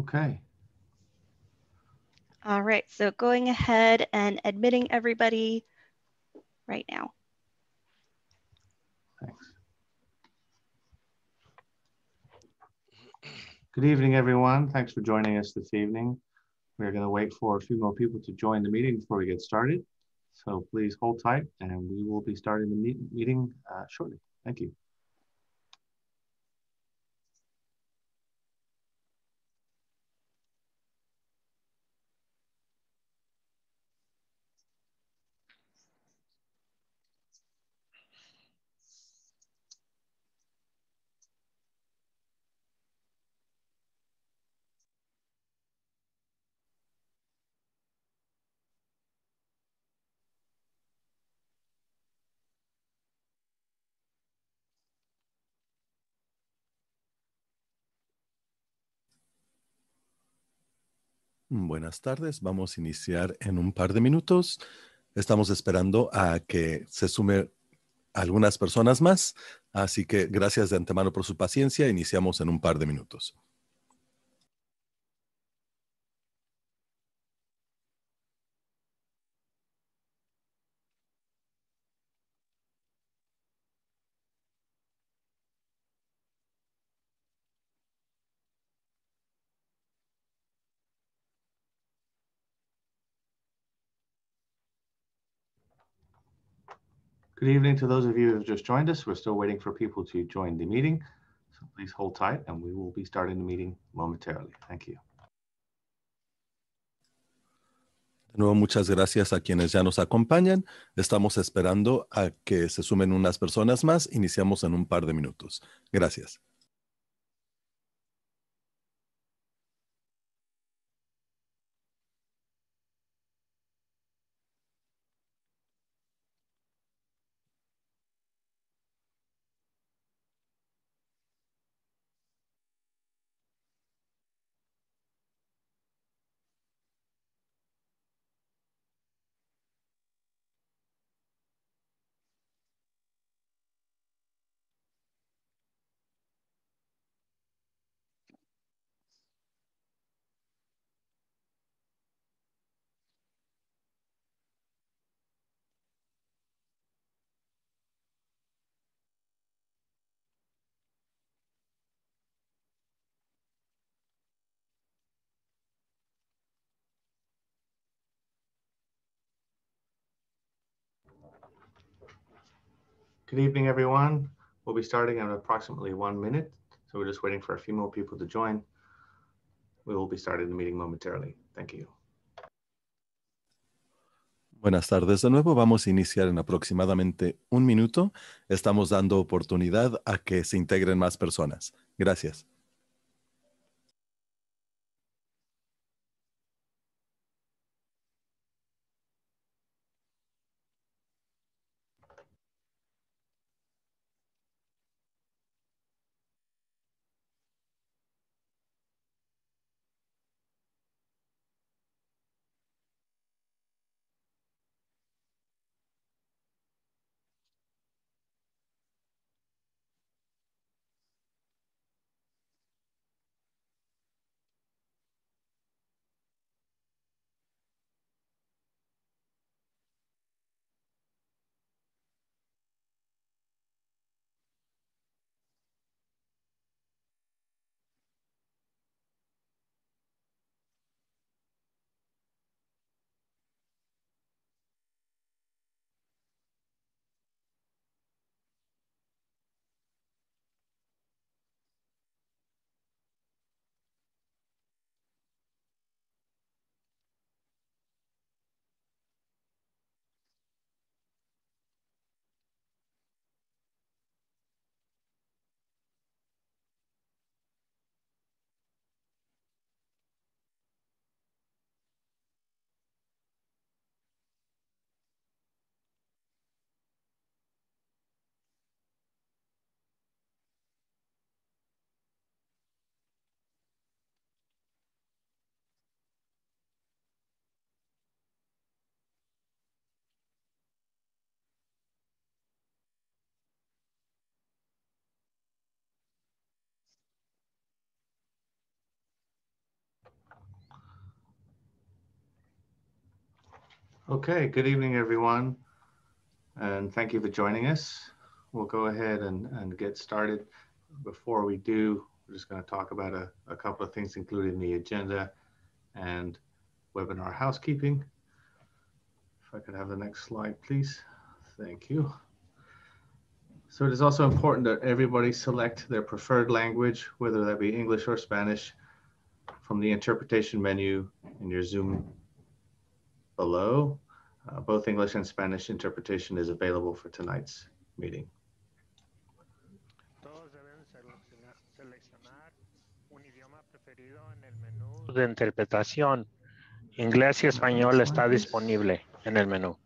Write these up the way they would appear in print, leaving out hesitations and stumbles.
Okay. All right, so going ahead and admitting everybody right now. Thanks. Good evening, everyone. Thanks for joining us this evening. We're going to wait for a few more people to join the meeting before we get started. So please hold tight and we will be starting the meeting shortly. Thank you. Buenas tardes, vamos a iniciar en un par de minutos. Estamos esperando a que se sume algunas personas más, así que gracias de antemano por su paciencia. Iniciamos en un par de minutos. Good evening to those of you who have just joined us. We're still waiting for people to join the meeting. So please hold tight and we will be starting the meeting momentarily. Thank you. De nuevo, muchas gracias a quienes ya nos acompañan. Estamos esperando a que se sumen unas personas más. Iniciamos en un par de minutos. Gracias. Good evening, everyone. We'll be starting in approximately 1 minute. So we're just waiting for a few more people to join. We will be starting the meeting momentarily. Thank you. Buenas tardes de nuevo. Vamos a iniciar en aproximadamente un minuto. Estamos dando oportunidad a que se integren más personas. Gracias. Okay, good evening, everyone, and thank you for joining us. We'll go ahead and get started. Before we do, we're just going to talk about a couple of things, including the agenda and webinar housekeeping. If I could have the next slide, please. Thank you. So it is also important that everybody select their preferred language, whether that be English or Spanish, from the interpretation menu in your Zoom below. Both English and Spanish interpretation is available for tonight's meeting. Todos deben seleccionar un idioma preferido en el menú de interpretación. Inglés y español está disponible en el menú.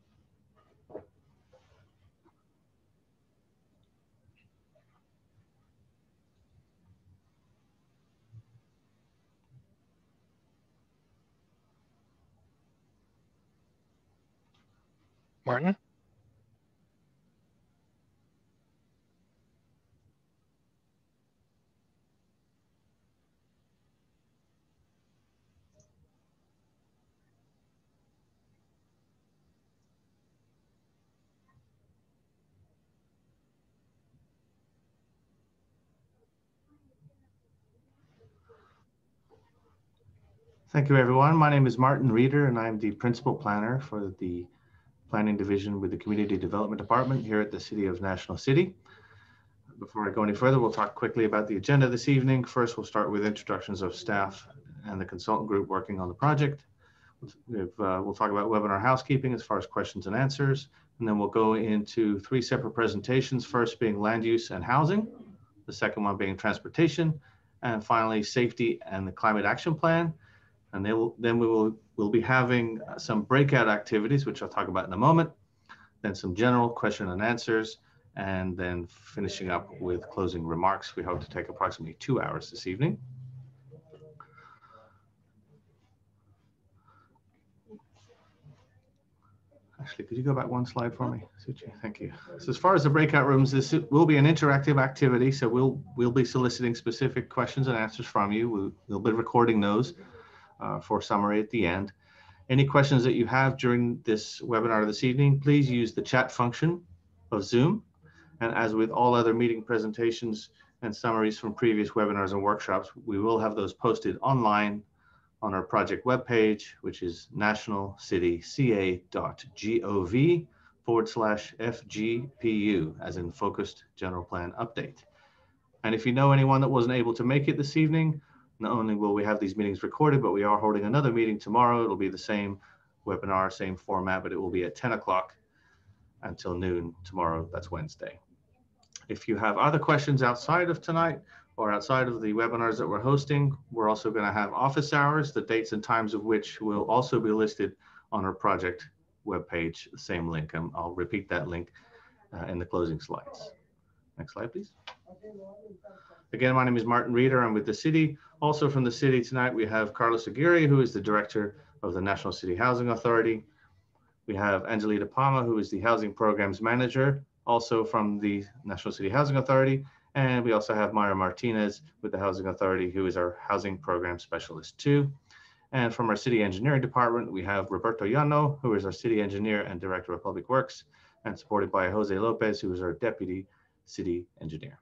Martin? Thank you, everyone. My name is Martin Reeder, and I'm the Principal Planner for the Planning Division with the Community Development Department here at the City of National City. Before I go any further, we'll talk quickly about the agenda this evening. First, we'll start with introductions of staff and the consultant group working on the project. We'll talk about webinar housekeeping as far as questions and answers, and then we'll go into 3 separate presentations, first being land use and housing, the second one being transportation, and finally safety and the climate action plan. And we'll be having some breakout activities, which I'll talk about in a moment, then some general question and answers, and then finishing up with closing remarks. We hope to take approximately 2 hours this evening. Actually, could you go back one slide for me? Thank you. So as far as the breakout rooms, this will be an interactive activity. So we'll be soliciting specific questions and answers from you. We'll be recording those for summary at the end. Any questions that you have during this webinar this evening, please use the chat function of Zoom. And as with all other meeting presentations and summaries from previous webinars and workshops, we will have those posted online on our project webpage, which is nationalcityca.gov/FGPU, as in Focused General Plan Update. And if you know anyone that wasn't able to make it this evening, not only will we have these meetings recorded, but we are holding another meeting tomorrow. It'll be the same webinar, same format, but it will be at 10 o'clock until noon tomorrow. That's Wednesday. If you have other questions outside of tonight or outside of the webinars that we're hosting, we're also going to have office hours, the dates and times of which will also be listed on our project webpage, the same link. I'll repeat that link in the closing slides. Next slide, please. Again, my name is Martin Reeder. I'm with the city. Also from the city tonight, we have Carlos Aguirre, who is the director of the National City Housing Authority. We have Angelita Palma, who is the housing programs manager, also from the National City Housing Authority. And we also have Myra Martinez with the Housing Authority, who is our housing program specialist too. And from our city engineering department, we have Roberto Llano, who is our city engineer and director of public works, and supported by Jose Lopez, who is our deputy city engineer.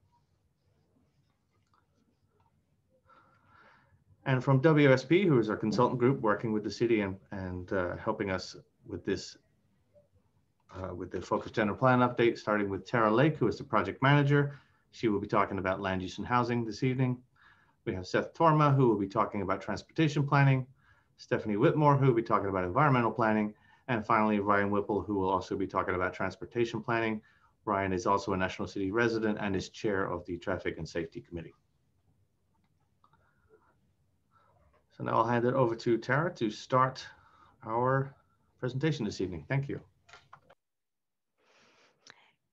And from WSP, who is our consultant group working with the city and helping us with this, with the Focused General Plan update, starting with Tara Lake, who is the project manager. She will be talking about land use and housing this evening. We have Seth Torma, who will be talking about transportation planning, Stephanie Whitmore, who will be talking about environmental planning, and finally, Ryan Whipple, who will also be talking about transportation planning. Ryan is also a National City resident and is chair of the Traffic and Safety Committee. So now I'll hand it over to Tara to start our presentation this evening. Thank you.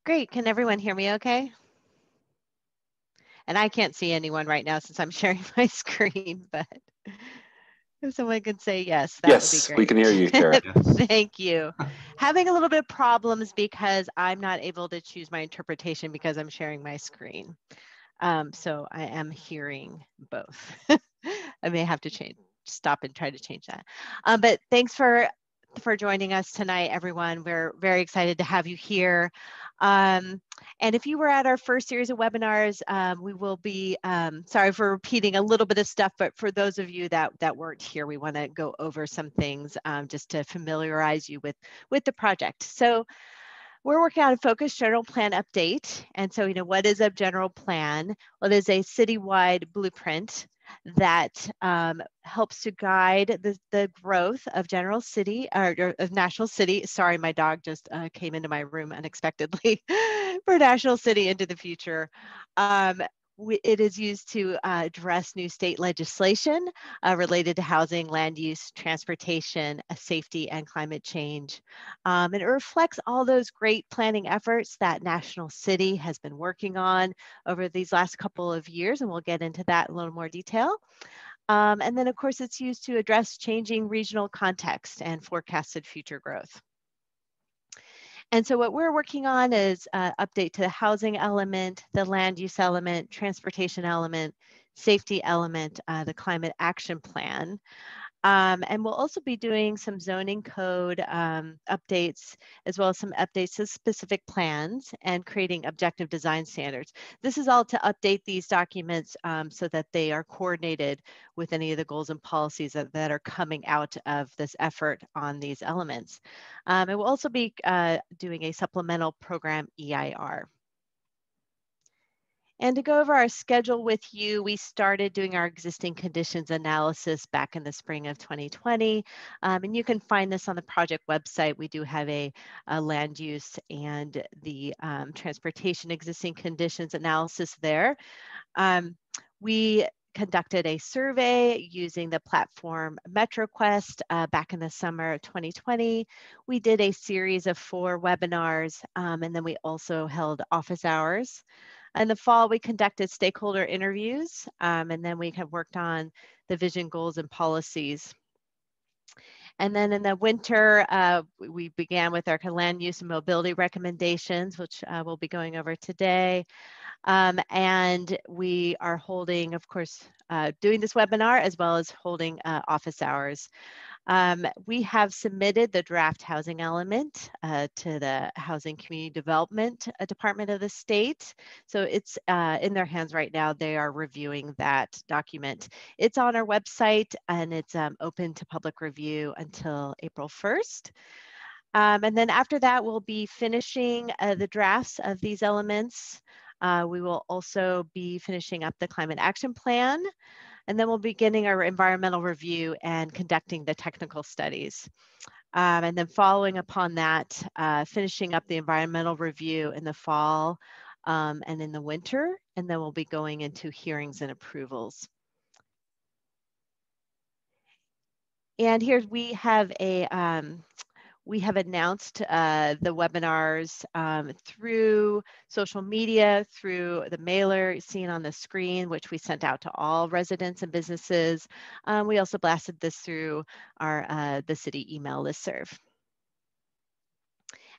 Great. Can everyone hear me okay? And I can't see anyone right now since I'm sharing my screen, but if someone could say yes, that would be great. Yes, we can hear you, Tara. Thank you. Having a little bit of problems because I'm not able to choose my interpretation because I'm sharing my screen. So I am hearing both. I may have to stop and try to change that. But thanks for for joining us tonight, everyone. We're very excited to have you here. And if you were at our first series of webinars, we will be, sorry for repeating a little bit of stuff, but for those of you that weren't here, we want to go over some things just to familiarize you with the project. So we're working on a focused general plan update. And so, what is a general plan? Well, it is a citywide blueprint that helps to guide the growth of general city or of national city. Sorry, my dog just came into my room unexpectedly for national city into the future. It is used to address new state legislation related to housing, land use, transportation, safety, and climate change. And it reflects all those great planning efforts that National City has been working on over these last couple of years, and we'll get into that in a little more detail. And then, of course, it's used to address changing regional context and forecasted future growth. And so what we're working on is update to the housing element, the land use element, transportation element, safety element, the climate action plan. And we'll also be doing some zoning code updates, as well as some updates to specific plans and creating objective design standards. This is all to update these documents so that they are coordinated with any of the goals and policies that are coming out of this effort on these elements. And we'll also be doing a supplemental program EIR. And to go over our schedule with you, we started doing our existing conditions analysis back in the spring of 2020. And you can find this on the project website. We do have a land use and the transportation existing conditions analysis there. We conducted a survey using the platform MetroQuest back in the summer of 2020. We did a series of 4 webinars, and then we also held office hours. In the fall, we conducted stakeholder interviews, and then we have worked on the vision, goals, and policies. And then in the winter, we began with our land use and mobility recommendations, which we'll be going over today. And we are holding, of course, doing this webinar as well as holding office hours. We have submitted the draft housing element to the Housing Community Development Department of the state. So it's in their hands right now. They are reviewing that document. It's on our website and it's open to public review until April 1st. And then after that, we'll be finishing the drafts of these elements. We will also be finishing up the climate action plan. And then we'll be beginning our environmental review and conducting the technical studies. And then following upon that, finishing up the environmental review in the fall and in the winter. And then we'll be going into hearings and approvals. And here we have we have announced the webinars through social media, through the mailer seen on the screen, which we sent out to all residents and businesses. We also blasted this through our the city email listserv.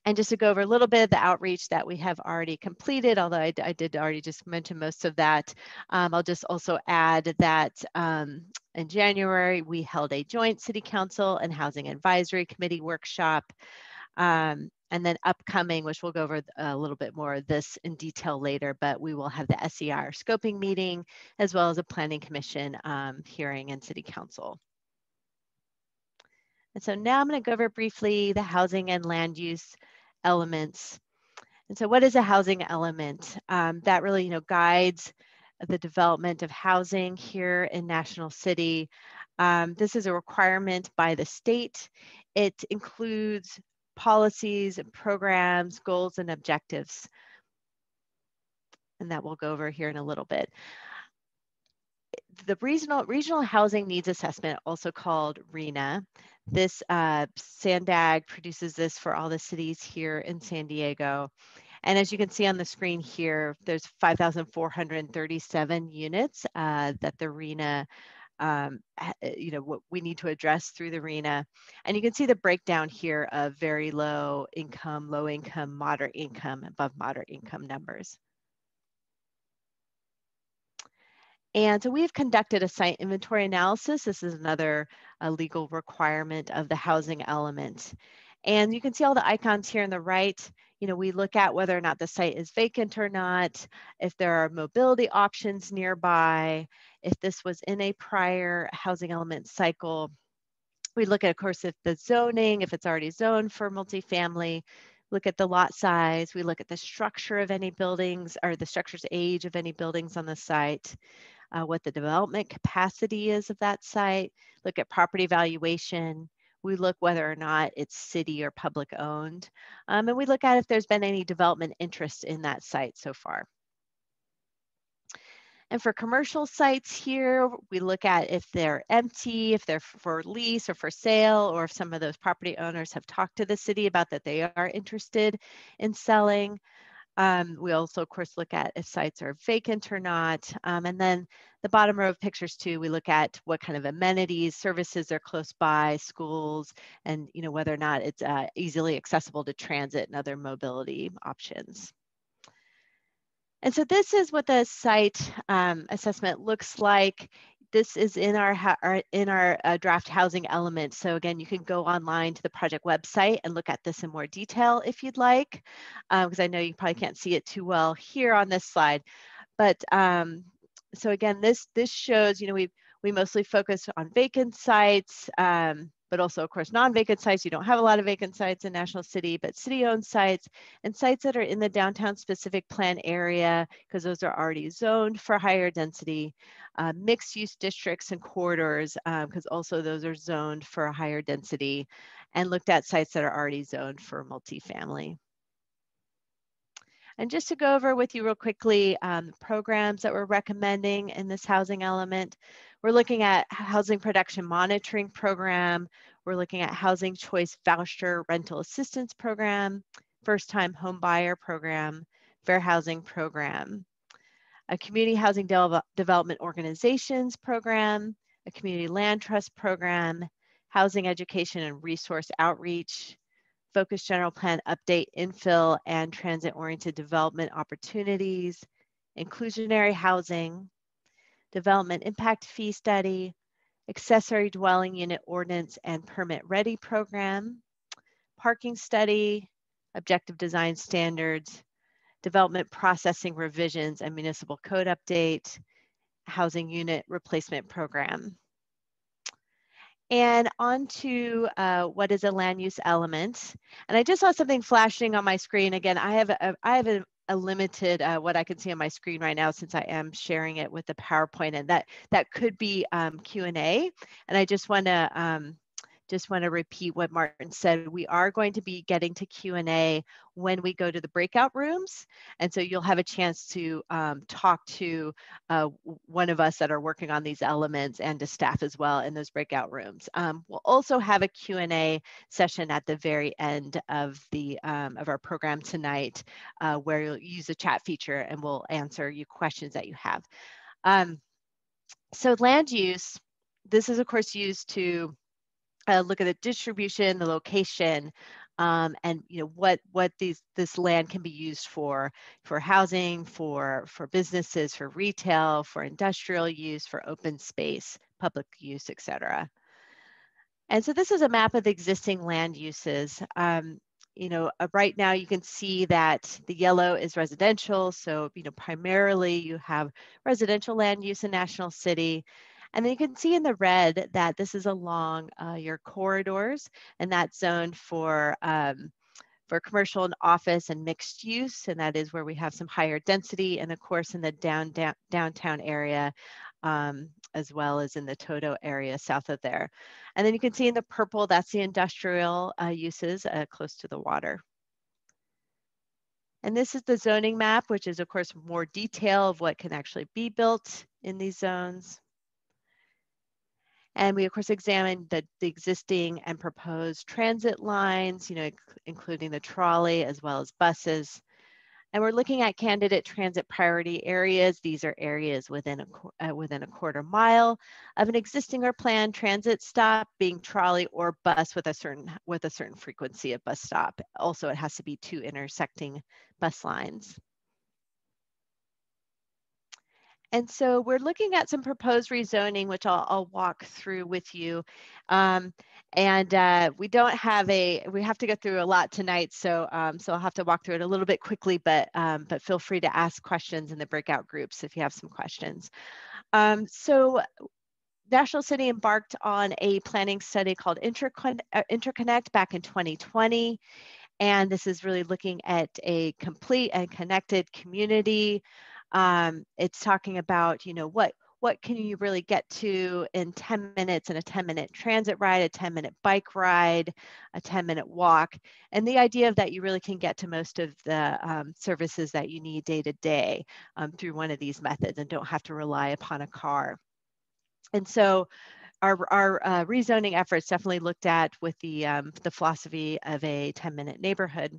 And just to go over a little bit of the outreach that we have already completed, although I did already just mention most of that, I'll just also add that in January, we held a joint City Council and Housing Advisory Committee workshop. And then upcoming, which we'll go over a little bit more of this in detail later, but we will have the SER scoping meeting, as well as a Planning Commission hearing and City Council. And so now I'm going to go over briefly the housing and land use elements. And so what is a housing element? That really guides the development of housing here in National City. This is a requirement by the state. It includes policies and programs, goals and objectives. And that we'll go over here in a little bit. The regional housing needs assessment, also called RHNA. This SANDAG produces this for all the cities here in San Diego. And as you can see on the screen here, there's 5,437 units that the RHNA, what we need to address through the RHNA. And you can see the breakdown here of very low income, moderate income, above moderate income numbers. And so we've conducted a site inventory analysis. This is another legal requirement of the housing element. And you can see all the icons here on the right. You know, we look at whether or not the site is vacant or not, if there are mobility options nearby, if this was in a prior housing element cycle. We look at, of course, if the zoning, if it's already zoned for multifamily, look at the lot size, we look at the structure of any buildings or the structure's age of any buildings on the site, what the development capacity is of that site, look at property valuation, we look whether or not it's city or public owned, and we look at if there's been any development interest in that site so far. And for commercial sites here, we look at if they're empty, if they're for lease or for sale, or if some of those property owners have talked to the city about that they are interested in selling. We also, of course, look at if sites are vacant or not. And then the bottom row of pictures too, we look at what kind of amenities, services are close by, schools, and you know whether or not it's easily accessible to transit and other mobility options. And so this is what the site assessment looks like. This is in our draft housing element. So again, you can go online to the project website and look at this in more detail if you'd like, because I know you probably can't see it too well here on this slide. But so again, this shows, you know, we mostly focus on vacant sites, but also, of course, non-vacant sites. You don't have a lot of vacant sites in National City, but city-owned sites and sites that are in the downtown specific plan area, because those are already zoned for higher density, mixed-use districts and corridors, because also those are zoned for a higher density, and looked at sites that are already zoned for multifamily. And just to go over with you real quickly, programs that we're recommending in this housing element, we're looking at housing production monitoring program. We're looking at housing choice voucher rental assistance program, first time home buyer program, fair housing program, a community housing development organizations program, a community land trust program, housing education and resource outreach, focus general plan update, infill and transit-oriented development opportunities, inclusionary housing, development impact fee study, accessory dwelling unit ordinance and permit ready program, parking study, objective design standards, development processing revisions and municipal code update, housing unit replacement program. And on to what is a land use element. And I just saw something flashing on my screen. Again, I have a limited what I can see on my screen right now, since I am sharing it with the PowerPoint, and that could be Q&A. And I just want to repeat what Martin said. We are going to be getting to Q&A when we go to the breakout rooms. And so you'll have a chance to talk to one of us that are working on these elements, and to staff as well in those breakout rooms. We'll also have a Q&A session at the very end of our program tonight, where you'll use the chat feature and we'll answer you questions that you have. So land use, this is of course used to look at the distribution, the location, and you know what this land can be used for housing, for businesses, for retail, for industrial use, for open space, public use, etc. And so this is a map of the existing land uses. You know, right now you can see that the yellow is residential. So, you know, primarily you have residential land use in National City. And then you can see in the red that this is along your corridors, and that's zoned for commercial and office and mixed use. And that is where we have some higher density, and of course in the downtown area, as well as in the Toto area south of there. And then you can see in the purple, that's the industrial uses close to the water. And this is the zoning map, which is of course more detail of what can actually be built in these zones. And we, of course, examined the existing and proposed transit lines, you know, including the trolley as well as buses. And we're looking at candidate transit priority areas. These are areas within a quarter mile of an existing or planned transit stop, being trolley or bus with a certain frequency of bus stop. Also, it has to be 2 intersecting bus lines. And so we're looking at some proposed rezoning, which I'll walk through with you. We don't have we have to go through a lot tonight, so so I'll have to walk through it a little bit quickly, but feel free to ask questions in the breakout groups if you have some questions. So National City embarked on a planning study called Interconnect back in 2020. And this is really looking at a complete and connected community. It's talking about, you know, what can you really get to in 10 minutes in a 10-minute transit ride, a 10-minute bike ride, a 10-minute walk. And the idea of that you really can get to most of the services that you need day to day through one of these methods and don't have to rely upon a car. And so our rezoning efforts definitely looked at with the philosophy of a 10-minute neighborhood.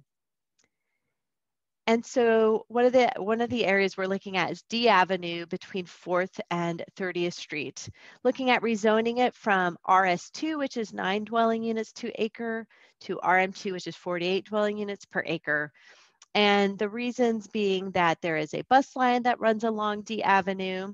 And so one of the areas we're looking at is D Avenue between 4th and 30th Street, looking at rezoning it from RS2, which is 9 dwelling units to acre, to RM2, which is 48 dwelling units per acre. And the reasons being that there is a bus line that runs along D Avenue.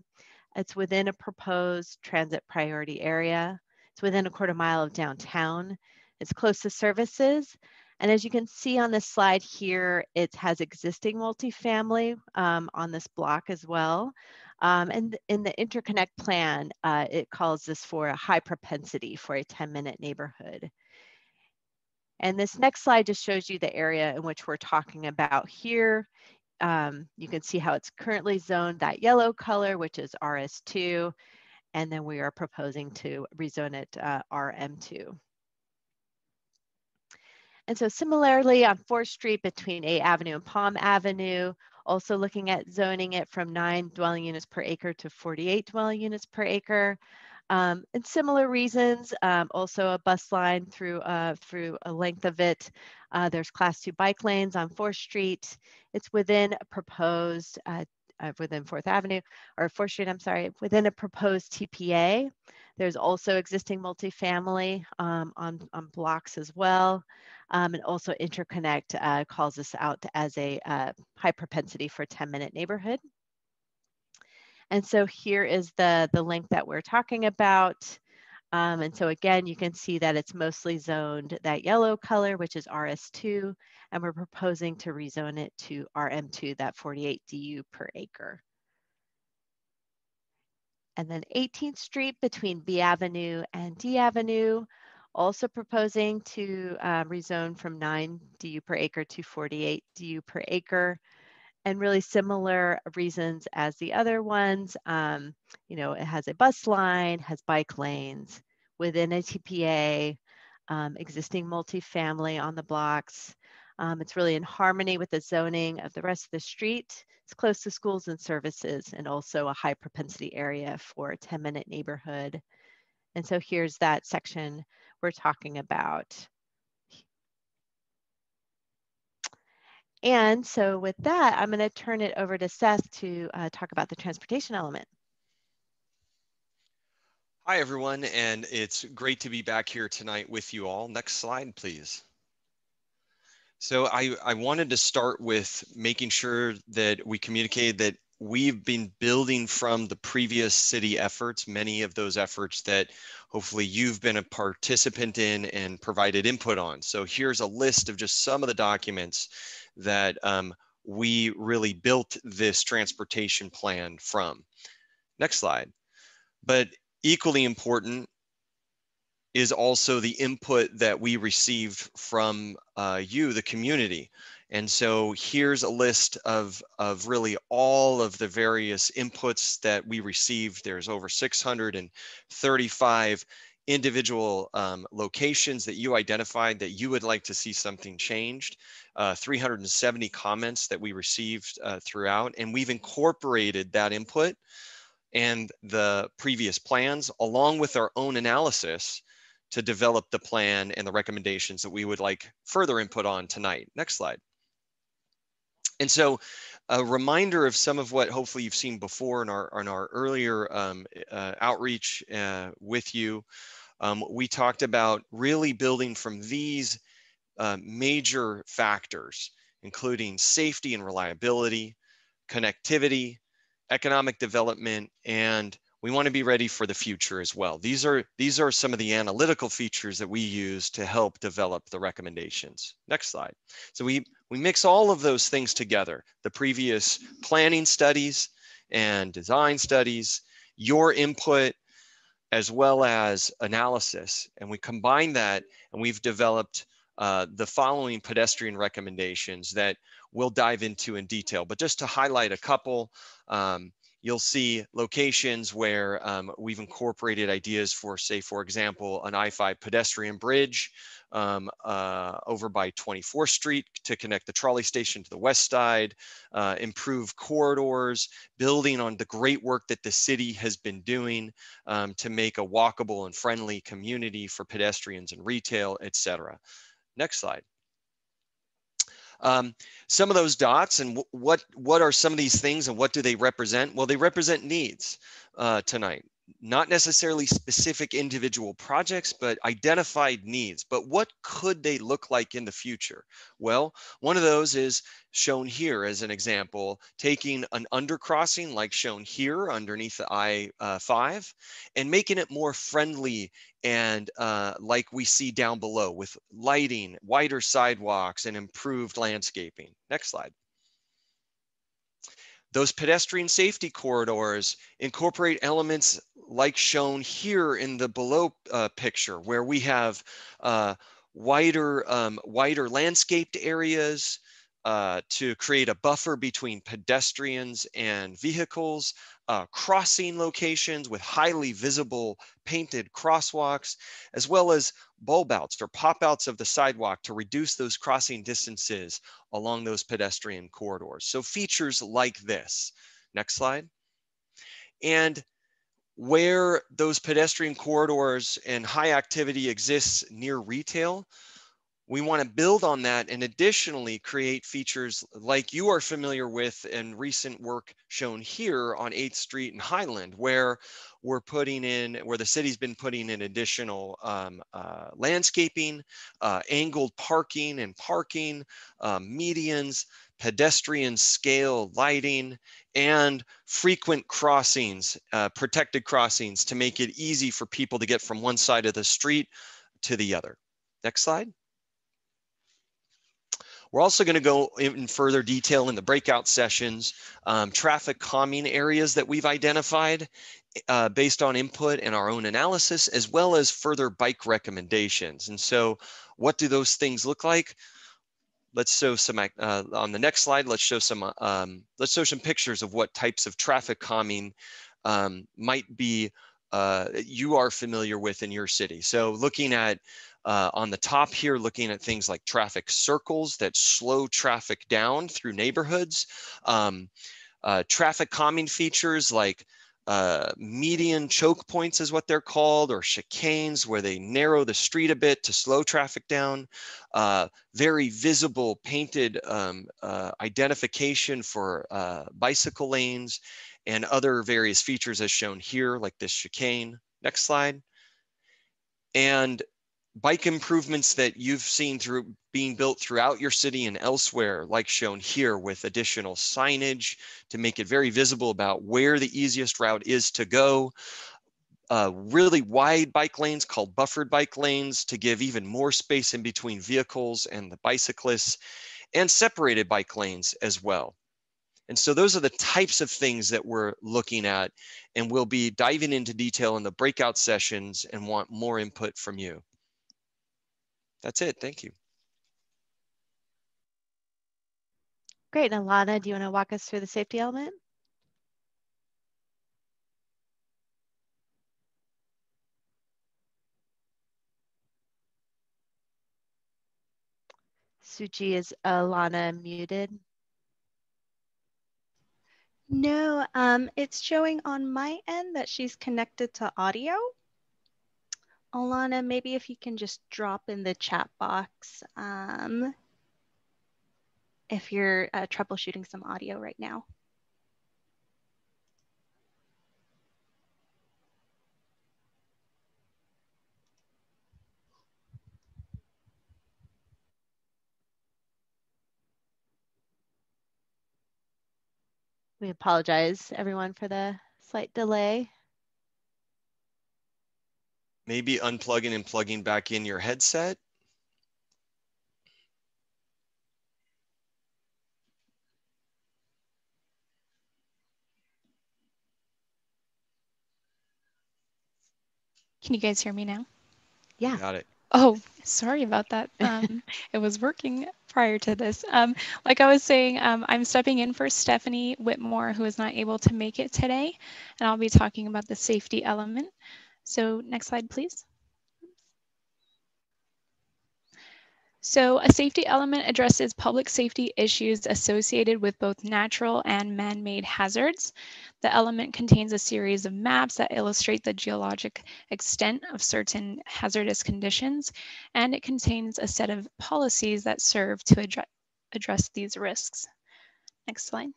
It's within a proposed transit priority area. It's within a quarter mile of downtown. It's close to services. And as you can see on this slide here, it has existing multifamily on this block as well. And in the interconnect plan, it calls this for a high propensity for a 10-minute neighborhood. And this next slide just shows you the area in which we're talking about here. You can see how it's currently zoned, that yellow color, which is RS2, and then we are proposing to rezone it RM2. And so similarly on 4th Street between A Avenue and Palm Avenue, also looking at zoning it from 9 dwelling units per acre to 48 dwelling units per acre. And similar reasons, also a bus line through a length of it. There's class 2 bike lanes on 4th Street. It's within a proposed, within 4th Avenue, or 4th Street, I'm sorry, within a proposed TPA. There's also existing multifamily on blocks as well. And also Interconnect calls this out as a high propensity for 10-minute neighborhood. And so here is the link that we're talking about. And so again, you can see that it's mostly zoned that yellow color, which is RS2, and we're proposing to rezone it to RM2, that 48 DU per acre. And then 18th Street between B Avenue and D Avenue, also proposing to rezone from 9 DU per acre to 48 DU per acre. And really similar reasons as the other ones. You know, it has a bus line, has bike lanes within a TPA, existing multifamily on the blocks. It's really in harmony with the zoning of the rest of the street. It's close to schools and services, and also a high propensity area for a 10-minute neighborhood. And so here's that section we're talking about. And so with that, I'm going to turn it over to Seth to talk about the transportation element. Hi, everyone, and it's great to be back here tonight with you all. Next slide, please. So I wanted to start with making sure that we communicated that we've been building from the previous city efforts, many of those efforts that hopefully you've been a participant in and provided input on. So here's a list of just some of the documents that we really built this transportation plan from. Next slide. But equally important is also the input that we received from you, the community. And so here's a list of really all of the various inputs that we received. There's over 635 individual locations that you identified that you would like to see something changed, 370 comments that we received throughout, and we've incorporated that input and the previous plans along with our own analysis to develop the plan and the recommendations that we would like further input on tonight. Next slide. And so a reminder of some of what hopefully you've seen before in our earlier outreach with you. We talked about really building from these major factors, including safety and reliability, connectivity, economic development, and we want to be ready for the future as well. These are some of the analytical features that we use to help develop the recommendations. Next slide. So we mix all of those things together, the previous planning studies and design studies, your input, as well as analysis. And we combine that, and we've developed the following pedestrian recommendations that we'll dive into in detail. But just to highlight a couple, you'll see locations where we've incorporated ideas for, say, for example, an I-5 pedestrian bridge over by 24th Street to connect the trolley station to the west side, improve corridors, building on the great work that the city has been doing to make a walkable and friendly community for pedestrians and retail, etc. Next slide. Some of those dots and what are some of these things and what do they represent? Well, they represent needs tonight, not necessarily specific individual projects, but identified needs. But what could they look like in the future? Well, one of those is shown here as an example, taking an undercrossing like shown here underneath the I-5 and making it more friendly and like we see down below with lighting, wider sidewalks, and improved landscaping. Next slide. Those pedestrian safety corridors incorporate elements like shown here in the below picture, where we have wider landscaped areas to create a buffer between pedestrians and vehicles, crossing locations with highly visible painted crosswalks, as well as bulb outs or pop outs of the sidewalk to reduce those crossing distances along those pedestrian corridors. So features like this. Next slide. And where those pedestrian corridors and high activity exists near retail, we want to build on that and additionally create features like you are familiar with in recent work shown here on 8th Street and Highland, where we're putting in, where the city's been putting in additional landscaping, angled parking and parking, medians, pedestrian scale lighting, and frequent crossings, protected crossings to make it easy for people to get from one side of the street to the other. Next slide. We're also going to go in further detail in the breakout sessions, traffic calming areas that we've identified based on input and our own analysis, as well as further bike recommendations. And so what do those things look like? Let's show some, on the next slide, let's show some pictures of what types of traffic calming might be you are familiar with in your city. So looking at on the top here, looking at things like traffic circles that slow traffic down through neighborhoods, traffic calming features like median choke points is what they're called, or chicanes where they narrow the street a bit to slow traffic down, very visible painted identification for bicycle lanes and other various features as shown here, like this chicane. Next slide. And bike improvements that you've seen through being built throughout your city and elsewhere, like shown here with additional signage to make it very visible about where the easiest route is to go. Really wide bike lanes called buffered bike lanes to give even more space in between vehicles and the bicyclists, and separated bike lanes as well. And so those are the types of things that we're looking at, and we'll be diving into detail in the breakout sessions and want more input from you. That's it. Thank you. Great. And Alana, do you want to walk us through the safety element? Suchi, is Alana muted? No, it's showing on my end that she's connected to audio. Alana, maybe if you can just drop in the chat box if you're troubleshooting some audio right now. We apologize, everyone, for the slight delay. Maybe unplugging and plugging back in your headset. Can you guys hear me now? Yeah. Got it. Oh, sorry about that. It was working prior to this. Like I was saying, I'm stepping in for Stephanie Whitmore, who is not able to make it today, and I'll be talking about the safety element. So next slide, please. So a safety element addresses public safety issues associated with both natural and man-made hazards. The element contains a series of maps that illustrate the geologic extent of certain hazardous conditions, and it contains a set of policies that serve to address these risks. Next slide.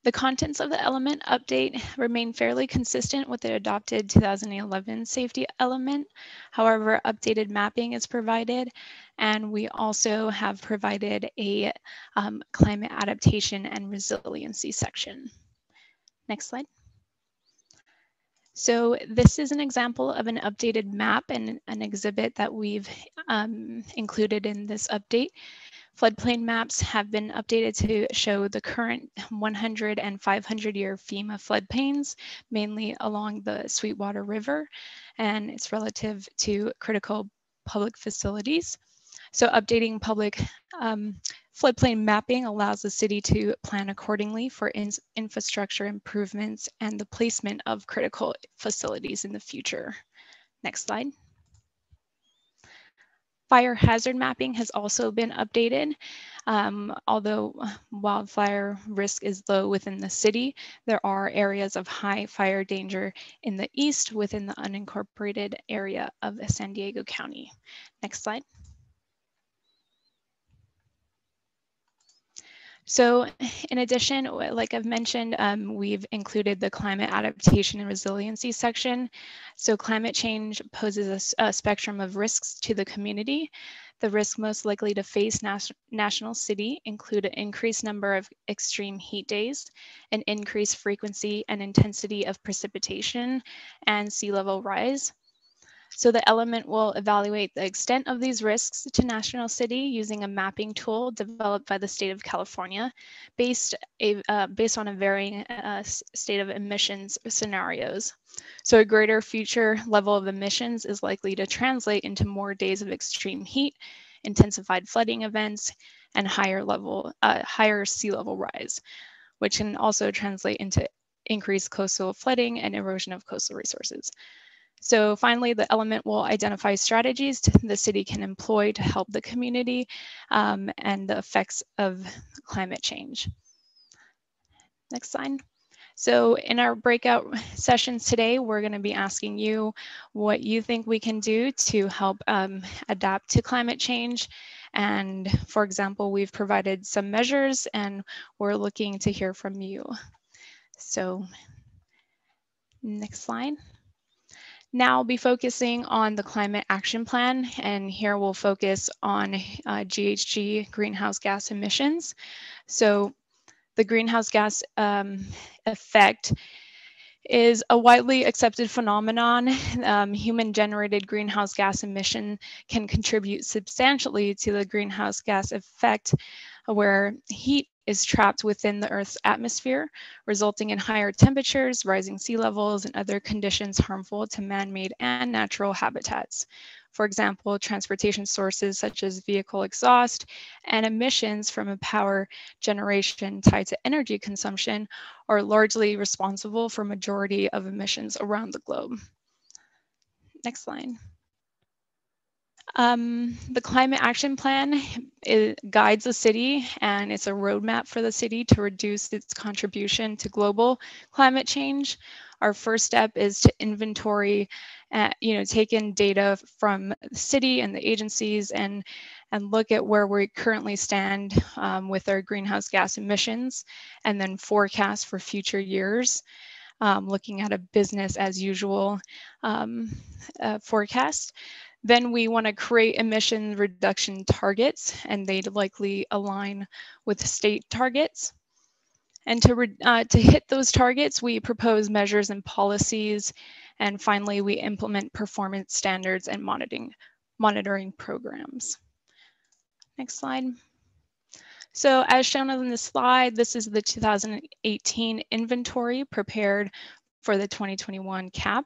The contents of the element update remain fairly consistent with the adopted 2011 safety element. However, updated mapping is provided, and we also have provided a climate adaptation and resiliency section. Next slide. So this is an example of an updated map and an exhibit that we've included in this update. Floodplain maps have been updated to show the current 100 and 500-year FEMA floodplains, mainly along the Sweetwater River, and it's relative to critical public facilities. So updating public floodplain mapping allows the city to plan accordingly for infrastructure improvements and the placement of critical facilities in the future. Next slide. Fire hazard mapping has also been updated. Although wildfire risk is low within the city, there are areas of high fire danger in the east within the unincorporated area of San Diego County. Next slide. So in addition, like I've mentioned, we've included the climate adaptation and resiliency section. So climate change poses a spectrum of risks to the community. The risks most likely to face national city include an increased number of extreme heat days, an increased frequency and intensity of precipitation, and sea level rise. So the element will evaluate the extent of these risks to national city using a mapping tool developed by the state of California based on a varying state of emissions scenarios. So a greater future level of emissions is likely to translate into more days of extreme heat, intensified flooding events, and higher sea level rise, which can also translate into increased coastal flooding and erosion of coastal resources. So finally, the element will identify strategies the city can employ to help the community and the effects of climate change. Next slide. So in our breakout sessions today, we're going to be asking you what you think we can do to help adapt to climate change. And for example, we've provided some measures and we're looking to hear from you. So next slide. Now I'll be focusing on the climate action plan, and here we'll focus on GHG greenhouse gas emissions. So the greenhouse gas effect is a widely accepted phenomenon. Human-generated greenhouse gas emission can contribute substantially to the greenhouse gas effect, where heat is trapped within the Earth's atmosphere, resulting in higher temperatures, rising sea levels, and other conditions harmful to man-made and natural habitats. For example, transportation sources such as vehicle exhaust and emissions from a power generation tied to energy consumption are largely responsible for majority of emissions around the globe. Next slide. The climate action plan guides the city, and it's a roadmap for the city to reduce its contribution to global climate change. Our first step is to inventory, take in data from the city and the agencies and look at where we currently stand with our greenhouse gas emissions, and then forecast for future years, looking at a business as usual forecast. Then we want to create emission reduction targets, and they'd likely align with state targets. And to hit those targets, we propose measures and policies. And finally, we implement performance standards and monitoring programs. Next slide. So as shown on the slide, this is the 2018 inventory prepared for the 2021 CAP.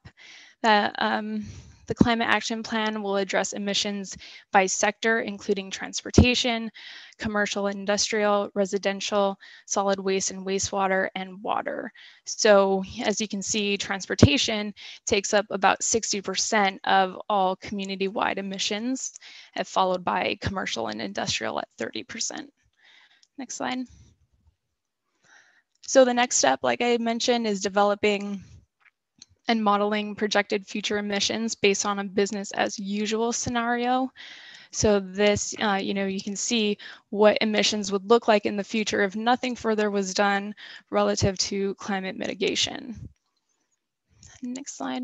The Climate Action Plan will address emissions by sector, including transportation, commercial, industrial, residential, solid waste and wastewater, and water. So as you can see, transportation takes up about 60% of all community-wide emissions, followed by commercial and industrial at 30%. Next slide. So the next step, like I mentioned, is developing and modeling projected future emissions based on a business as usual scenario. So this, you can see what emissions would look like in the future if nothing further was done relative to climate mitigation. Next slide.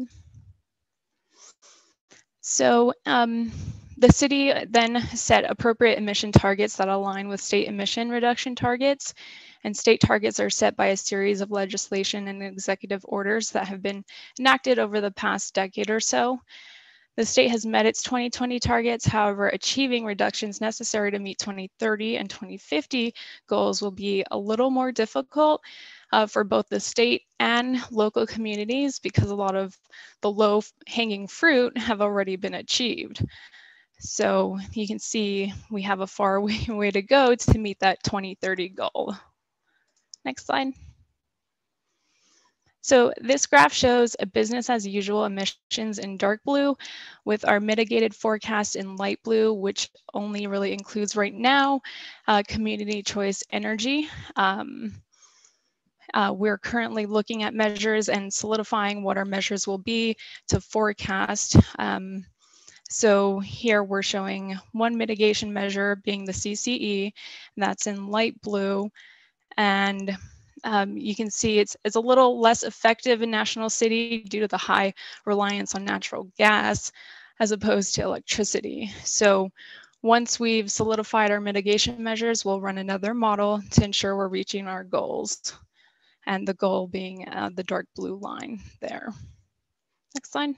So the city then set appropriate emission targets that align with state emission reduction targets. And state targets are set by a series of legislation and executive orders that have been enacted over the past decade or so. The state has met its 2020 targets. However, achieving reductions necessary to meet 2030 and 2050 goals will be a little more difficult for both the state and local communities because a lot of the low-hanging fruit have already been achieved. So you can see we have a far way to go to meet that 2030 goal. Next slide. So this graph shows a business as usual emissions in dark blue with our mitigated forecast in light blue, which only really includes right now community choice energy. We're currently looking at measures and solidifying what our measures will be to forecast. So here we're showing one mitigation measure being the CCE, and that's in light blue. And you can see it's a little less effective in National City due to the high reliance on natural gas as opposed to electricity. So once we've solidified our mitigation measures, we'll run another model to ensure we're reaching our goals. And the goal being the dark blue line there. Next slide.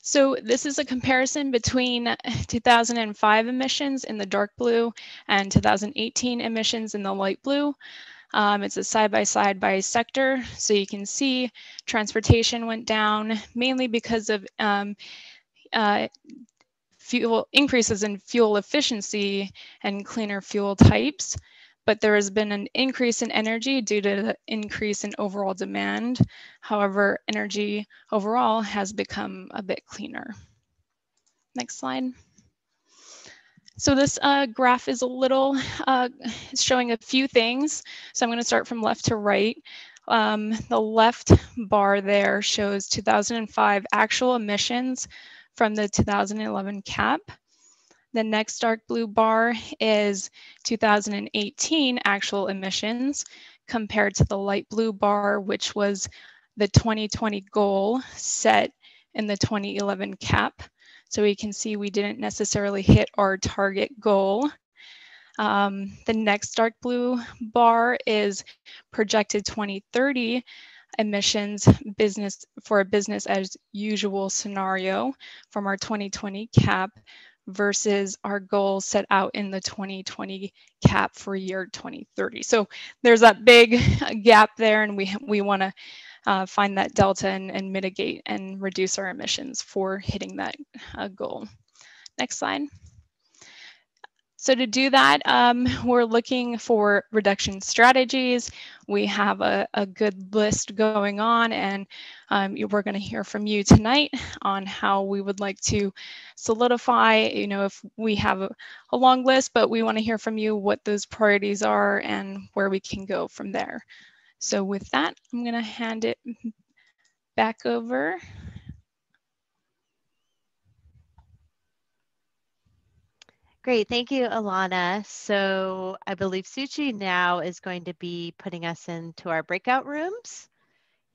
So this is a comparison between 2005 emissions in the dark blue and 2018 emissions in the light blue. It's a side-by-side by sector. So you can see transportation went down mainly because of increases in fuel efficiency and cleaner fuel types. But there has been an increase in energy due to the increase in overall demand. However, energy overall has become a bit cleaner. Next slide. So this graph is a little showing a few things. So I'm going to start from left to right. The left bar there shows 2005 actual emissions from the 2011 CAP. The next dark blue bar is 2018 actual emissions compared to the light blue bar, which was the 2020 goal set in the 2011 CAP. So we can see we didn't necessarily hit our target goal. The next dark blue bar is projected 2030 emissions for a business as usual scenario from our 2020 CAP versus our goal set out in the 2020 CAP for year 2030. So there's that big gap there, and we want to find that delta and mitigate and reduce our emissions for hitting that goal. Next slide. So to do that, we're looking for reduction strategies. We have a good list going on, and we're going to hear from you tonight on how we would like to solidify, if we have a long list, but we want to hear from you what those priorities are and where we can go from there. So with that, I'm going to hand it back over. Great, thank you, Alana. So I believe Suchi now is going to be putting us into our breakout rooms.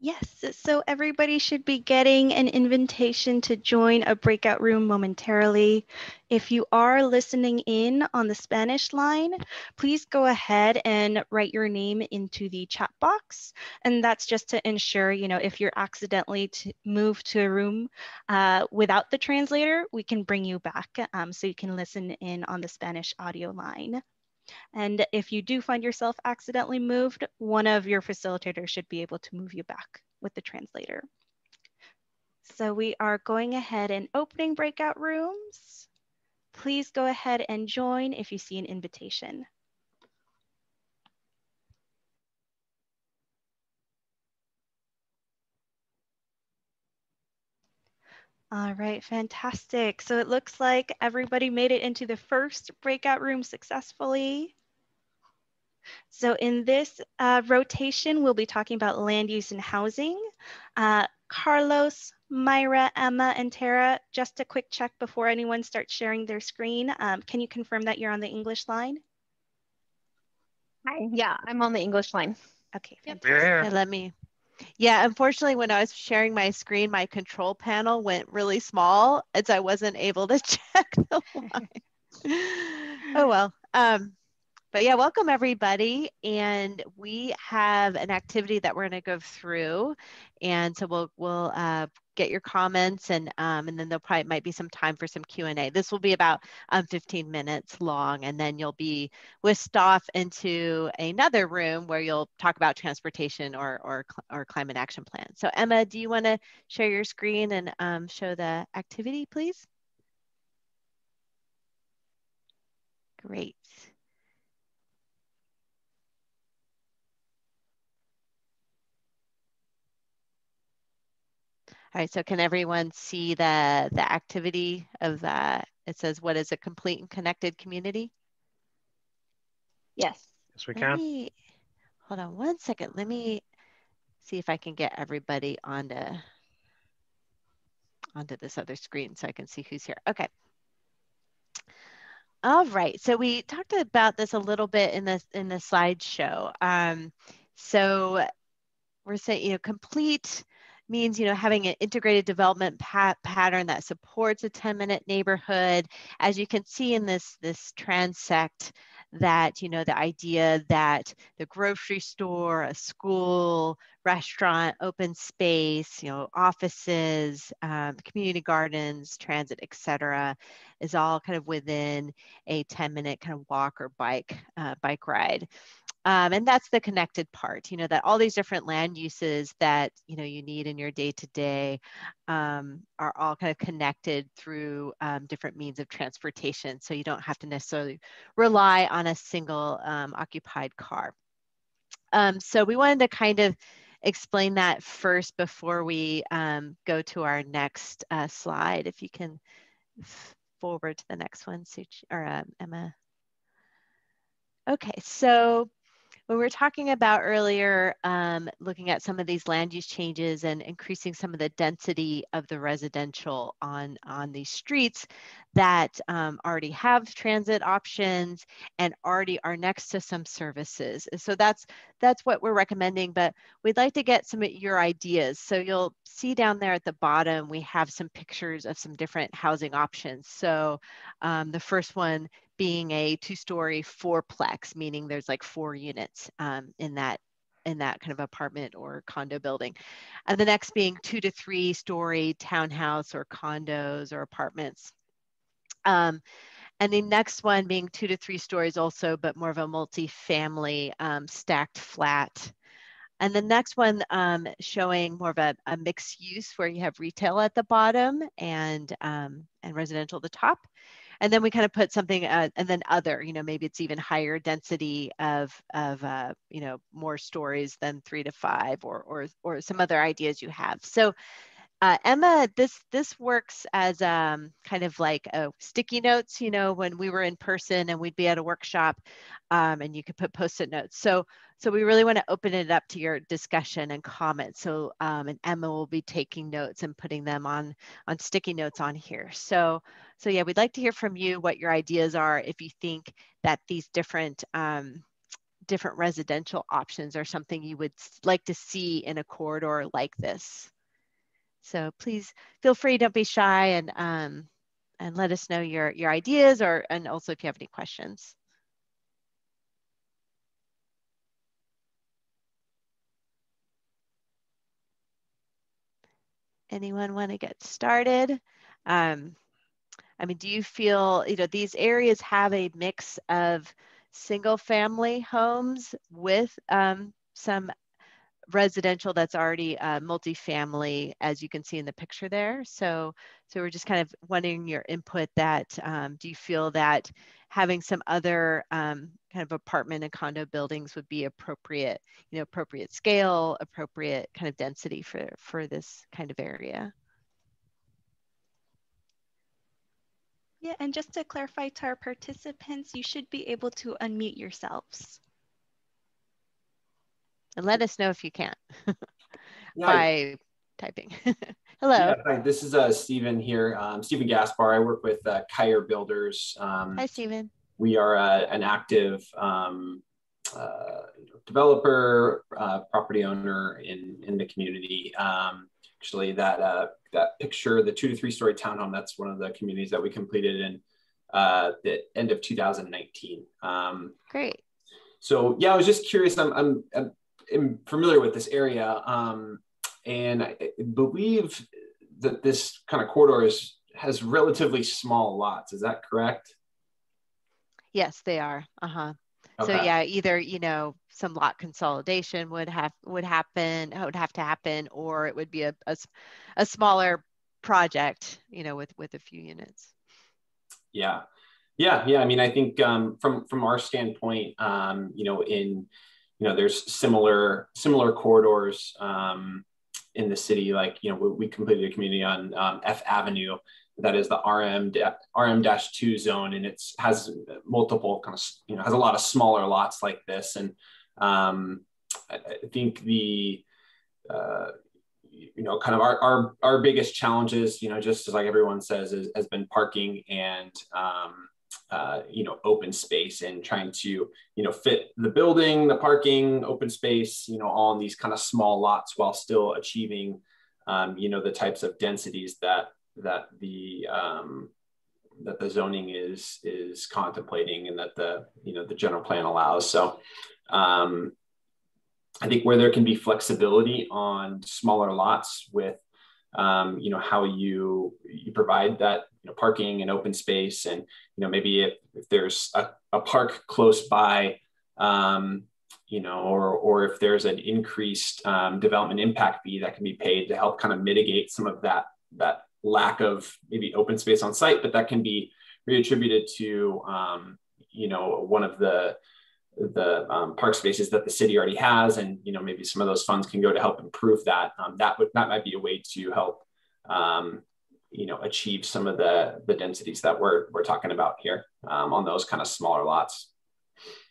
Yes, so everybody should be getting an invitation to join a breakout room momentarily. If you are listening in on the Spanish line, please go ahead and write your name into the chat box. And that's just to ensure, if you're accidentally moved to a room without the translator, we can bring you back so you can listen in on the Spanish audio line. And if you do find yourself accidentally moved, one of your facilitators should be able to move you back with the translator. So we are going ahead and opening breakout rooms. Please go ahead and join if you see an invitation. All right, fantastic. So it looks like everybody made it into the first breakout room successfully. So in this rotation, we'll be talking about land use and housing. Carlos, Myra, Emma, and Tara, just a quick check before anyone starts sharing their screen. Can you confirm that you're on the English line? Hi, yeah, I'm on the English line. Okay, fantastic. Yeah, unfortunately, when I was sharing my screen, my control panel went really small, and so I wasn't able to check the line. Oh, well. But yeah, welcome everybody. And we have an activity that we're going to go through. And so we'll get your comments and then there probably might be some time for some Q&A. This will be about 15 minutes long, and then you'll be whisked off into another room where you'll talk about transportation or climate action plan. So Emma, do you want to share your screen and show the activity, please? Great. All right, so can everyone see the activity of that? It says, what is a complete and connected community? Yes. Yes, we can. Hold on one second. Let me see if I can get everybody onto this other screen so I can see who's here. Okay. All right, so we talked about this a little bit in the slideshow. So we're saying, complete means, having an integrated development pattern that supports a 10-minute neighborhood. As you can see in this transect, that, the idea that the grocery store, a school, restaurant, open space, offices, community gardens, transit, etc., is all kind of within a 10-minute kind of walk or bike ride. And that's the connected part, that all these different land uses that, you need in your day-to-day are all kind of connected through different means of transportation. So you don't have to necessarily rely on a single occupied car. So we wanted to kind of explain that first before we go to our next slide. If you can forward to the next one, Emma. Okay, so when we were talking about earlier, looking at some of these land use changes and increasing some of the density of the residential on these streets that already have transit options and already are next to some services. So that's what we're recommending, but we'd like to get some of your ideas. So you'll see down there at the bottom, we have some pictures of some different housing options. So the first one being a 2-story 4-plex, meaning there's like 4 units in that kind of apartment or condo building. And the next being 2 to 3-story townhouse or condos or apartments. And the next one being 2 to 3 stories also, but more of a multi-family stacked flat. And the next one showing more of a mixed use where you have retail at the bottom and residential at the top. And then we kind of put something, and then other, maybe it's even higher density of more stories than 3 to 5 or some other ideas you have. So Emma, this works as kind of like sticky notes, when we were in person and we'd be at a workshop and you could put Post-it notes. So we really want to open it up to your discussion and comments. So and Emma will be taking notes and putting them on sticky notes on here. So yeah, we'd like to hear from you what your ideas are if you think that these different different residential options are something you would like to see in a corridor like this. So please feel free, don't be shy, and let us know your ideas, and also if you have any questions. Anyone want to get started? I mean, do you feel, these areas have a mix of single family homes with some residential that's already multifamily, as you can see in the picture there. So we're just kind of wanting your input that, do you feel that having some other kind of apartment and condo buildings would be appropriate, appropriate scale, appropriate kind of density for this kind of area? Yeah, and just to clarify to our participants, you should be able to unmute yourselves. And let us know if you can't by typing. Hello. Yeah, hi, this is Stephen here. Stephen Gaspar. I work with Kyer Builders. Hi, Stephen. We are an active developer, property owner in the community. Actually, that picture, the 2 to 3 story townhome, that's one of the communities that we completed in the end of 2019. Great. So yeah, I was just curious. I'm familiar with this area, and I believe that this kind of corridor has relatively small lots. Is that correct? Yes, they are. Okay. So yeah, either some lot consolidation would have to happen, or it would be a smaller project, with a few units. Yeah. I mean, I think from our standpoint, there's similar corridors in the city. Like, we completed a community on F Avenue that is the RM-2 zone, and it has multiple kind of, has a lot of smaller lots like this. And I think the kind of our biggest challenges, just as like everyone says, has been parking and open space, and trying to fit the building, the parking, open space, all in these kind of small lots while still achieving the types of densities that the zoning is contemplating, and that the general plan allows. So I think where there can be flexibility on smaller lots with how you provide that parking and open space, and maybe if there's a park close by, or if there's an increased development impact fee that can be paid to help kind of mitigate some of that lack of maybe open space on site, but that can be reattributed to one of the park spaces that the city already has, and maybe some of those funds can go to help improve that. That might be a way to help achieve some of the densities that we're talking about here on those kind of smaller lots.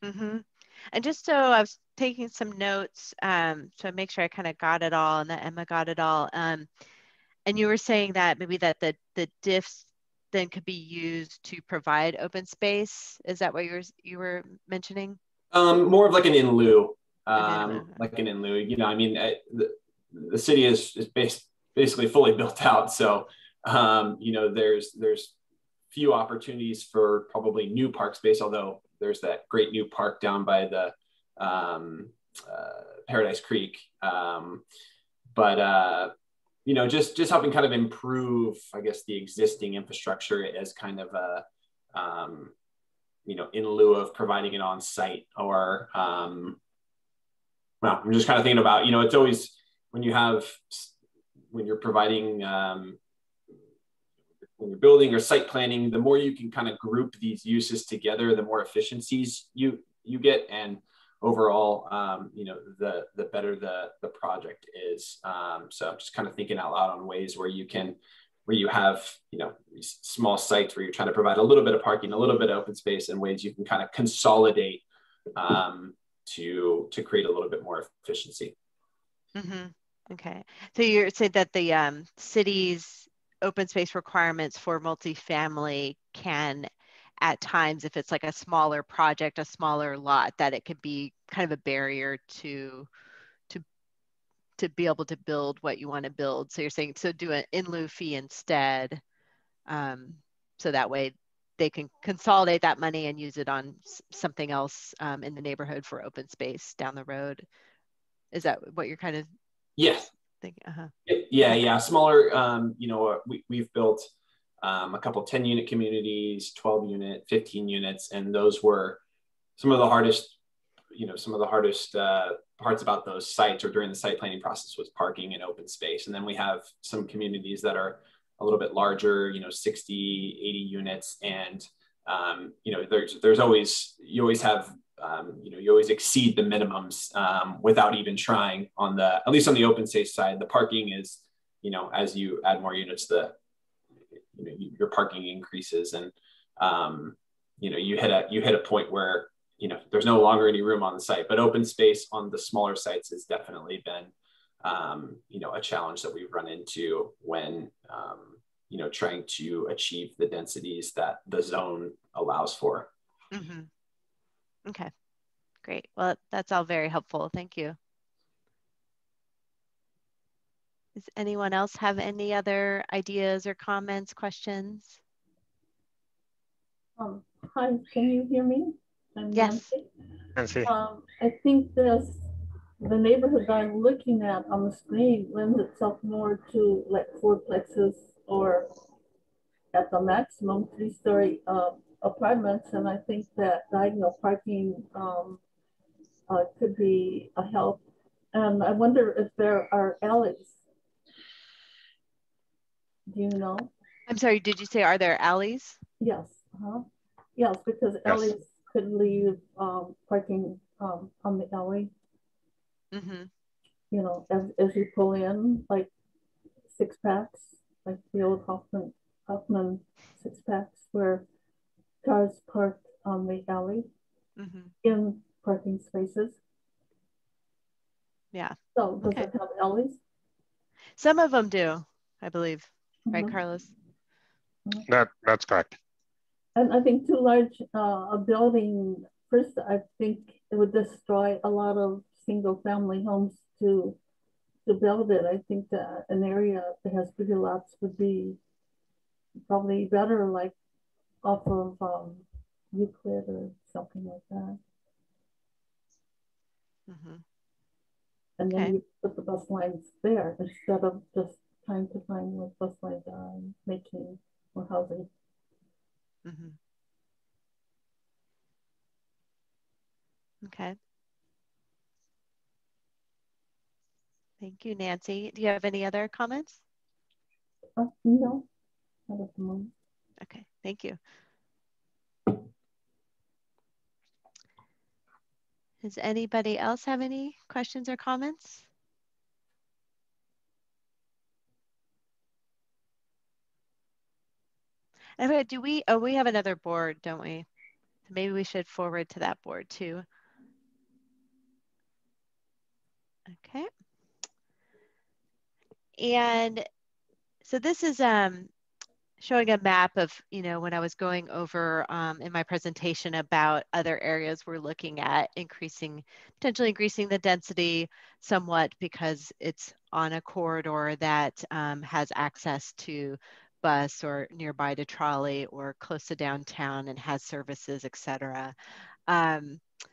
Mm-hmm. And just so I was taking some notes, so make sure I kind of got it all, and that Emma got it all. And you were saying that maybe that the diffs then could be used to provide open space. Is that what you were mentioning? More of like an in lieu, like an in lieu. I mean, the city is basically fully built out, so there's few opportunities for probably new park space, although there's that great new park down by the Paradise Creek. Just helping kind of improve, I guess, the existing infrastructure as kind of a, in lieu of providing it on site, or, I'm just kind of thinking about, it's always when you're providing, when you're building or site planning, the more you can kind of group these uses together, the more efficiencies you get, and overall, the better the project is. So I'm just kind of thinking out loud on ways where you have, these small sites where you're trying to provide a little bit of parking, a little bit of open space, and ways you can kind of consolidate to create a little bit more efficiency. Mm-hmm. Okay. So you're saying that the city's open space requirements for multifamily can at times, if it's like a smaller project, a smaller lot, that it could be kind of a barrier to be able to build what you want to build. So you're saying, so do an in lieu fee instead. So that way they can consolidate that money and use it on something else in the neighborhood for open space down the road. Is that what you're kind of thinking? Yeah. Smaller, you know, we've built a couple 10-unit communities, 12-unit, 15 units, and those were some of the hardest, you know, parts about those sites or during the site planning process was parking and open space. And then we have some communities that are a little bit larger, you know, 60, 80 units. And, you know, there's always, you always have, you know, you always exceed the minimums without even trying on the, at least on the open space side. The parking is, you know, as you add more units, you know, your parking increases. And, you know, you hit a point where, you know, there's no longer any room on the site, but open space on the smaller sites has definitely been, you know, a challenge that we've run into when, you know, trying to achieve the densities that the zone allows for. Mm-hmm. Okay, great. Well, that's all very helpful. Thank you. Does anyone else have any other ideas or comments, questions? Hi, can you hear me? I'm yes. Nancy. I think the neighborhood that I'm looking at on the screen lends itself more to like fourplexes or at the maximum 3-story apartments, and I think that diagonal parking could be a help. And I wonder if there are alleys. Do you know? I'm sorry, did you say, are there alleys? Yes. Yes, because alleys could leave parking on the alley. Mm-hmm. You know, as you pull in, like 6-packs, like the old Hoffman 6-packs, where cars parked on the alley in parking spaces. Yeah. So does it have alleys? Some of them do, I believe. Right, Carlos? That's correct. And I think too large a building, first, I think it would destroy a lot of single family homes to build it. I think that an area that has bigger lots would be probably better, like off of Euclid or something like that. And then you put the bus lines there instead of just trying to find where bus lines are and making more housing. Okay. Thank you, Nancy. Do you have any other comments? No, not at the moment. Okay, thank you. Does anybody else have any questions or comments? And do we, oh, we have another board, don't we? Maybe we should forward to that board too. Okay. And so this is showing a map of, you know, when I was going over in my presentation about other areas we're looking at potentially increasing the density somewhat because it's on a corridor that has access to bus or nearby to trolley or close to downtown and has services, et cetera.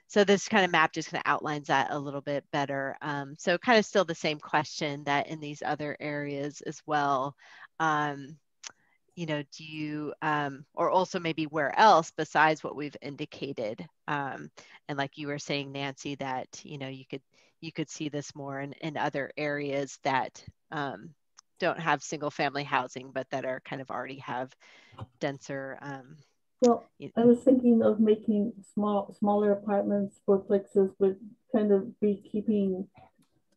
So this kind of map just kind of outlines that a little bit better. So kind of still the same question that in these other areas as well. You know, do you, or also maybe where else besides what we've indicated? And like you were saying, Nancy, that, you know, you could see this more in other areas that don't have single family housing, but that are kind of already have denser. Well, I was thinking of making smaller apartments, fourplexes would kind of be keeping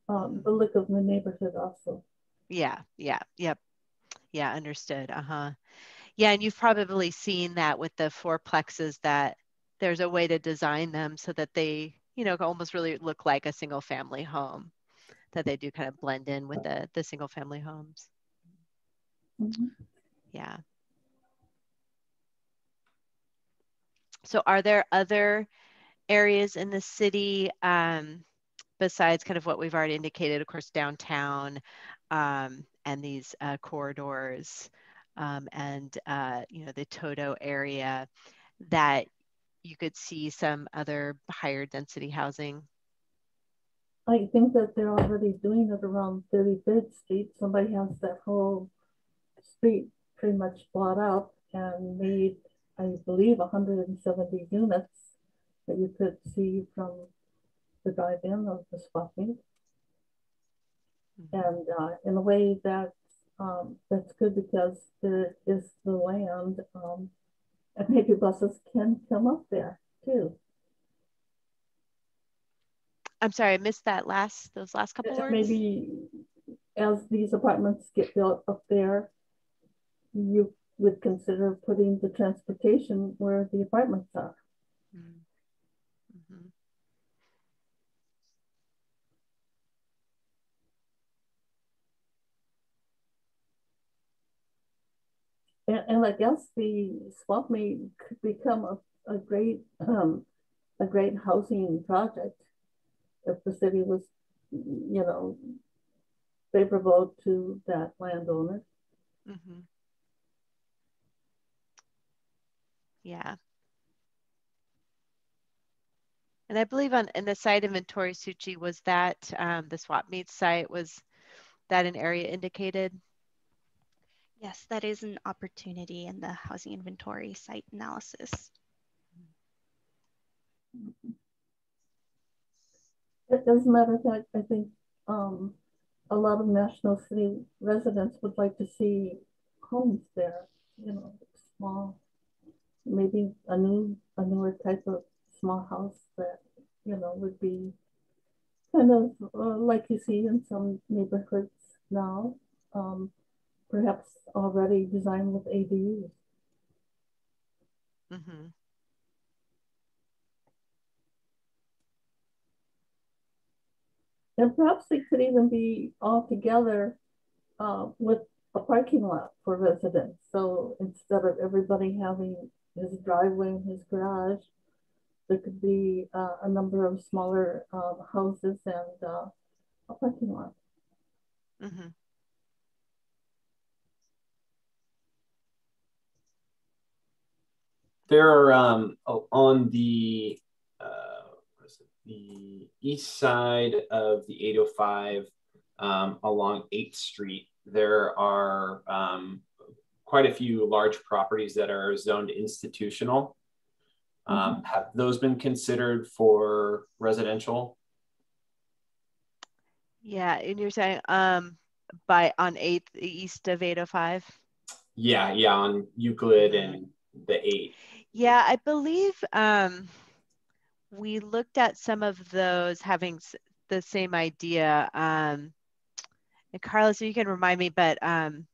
the look of the neighborhood also. Yeah, understood. Yeah, and you've probably seen that with the fourplexes that there's a way to design them so that they, you know, almost really look like a single family home, that they do kind of blend in with the single family homes. Yeah. So are there other areas in the city besides kind of what we've already indicated, of course, downtown and these corridors and you know, the Toto area, that you could see some other higher density housing? I think that they're already doing it around 33rd Street. Somebody has that whole street pretty much bought up and made, I believe, 170 units that you could see from the drive-in of the swap meet. And in a way that that's good, because there is the land, and maybe buses can come up there too. I'm sorry, I missed that those last couple words. Maybe as these apartments get built up there, you would consider putting the transportation where the apartments are. Mm-hmm. And I guess the swap meet could become a great housing project if the city was, you know, favorable to that landowner. Mm-hmm. Yeah. And I believe in the site inventory, Suchi, was that the swap meet site, was that an area indicated? Yes, that is an opportunity in the housing inventory site analysis. As a matter of fact, I think a lot of National City residents would like to see homes there, you know, small, maybe a newer type of small house that, you know, would be kind of like you see in some neighborhoods now, perhaps already designed with ADUs. Mm-hmm. And perhaps they could even be all together with a parking lot for residents. So instead of everybody having his driveway and his garage, there could be a number of smaller houses and a parking lot. Mm-hmm. There are on the east side of the 805 along 8th Street, there are quite a few large properties that are zoned institutional. Have those been considered for residential? Yeah, and you're saying on 8th, east of 805? Yeah, on Euclid and the 8. Yeah, I believe we looked at some of those having the same idea. And Carlos, you can remind me, but I'll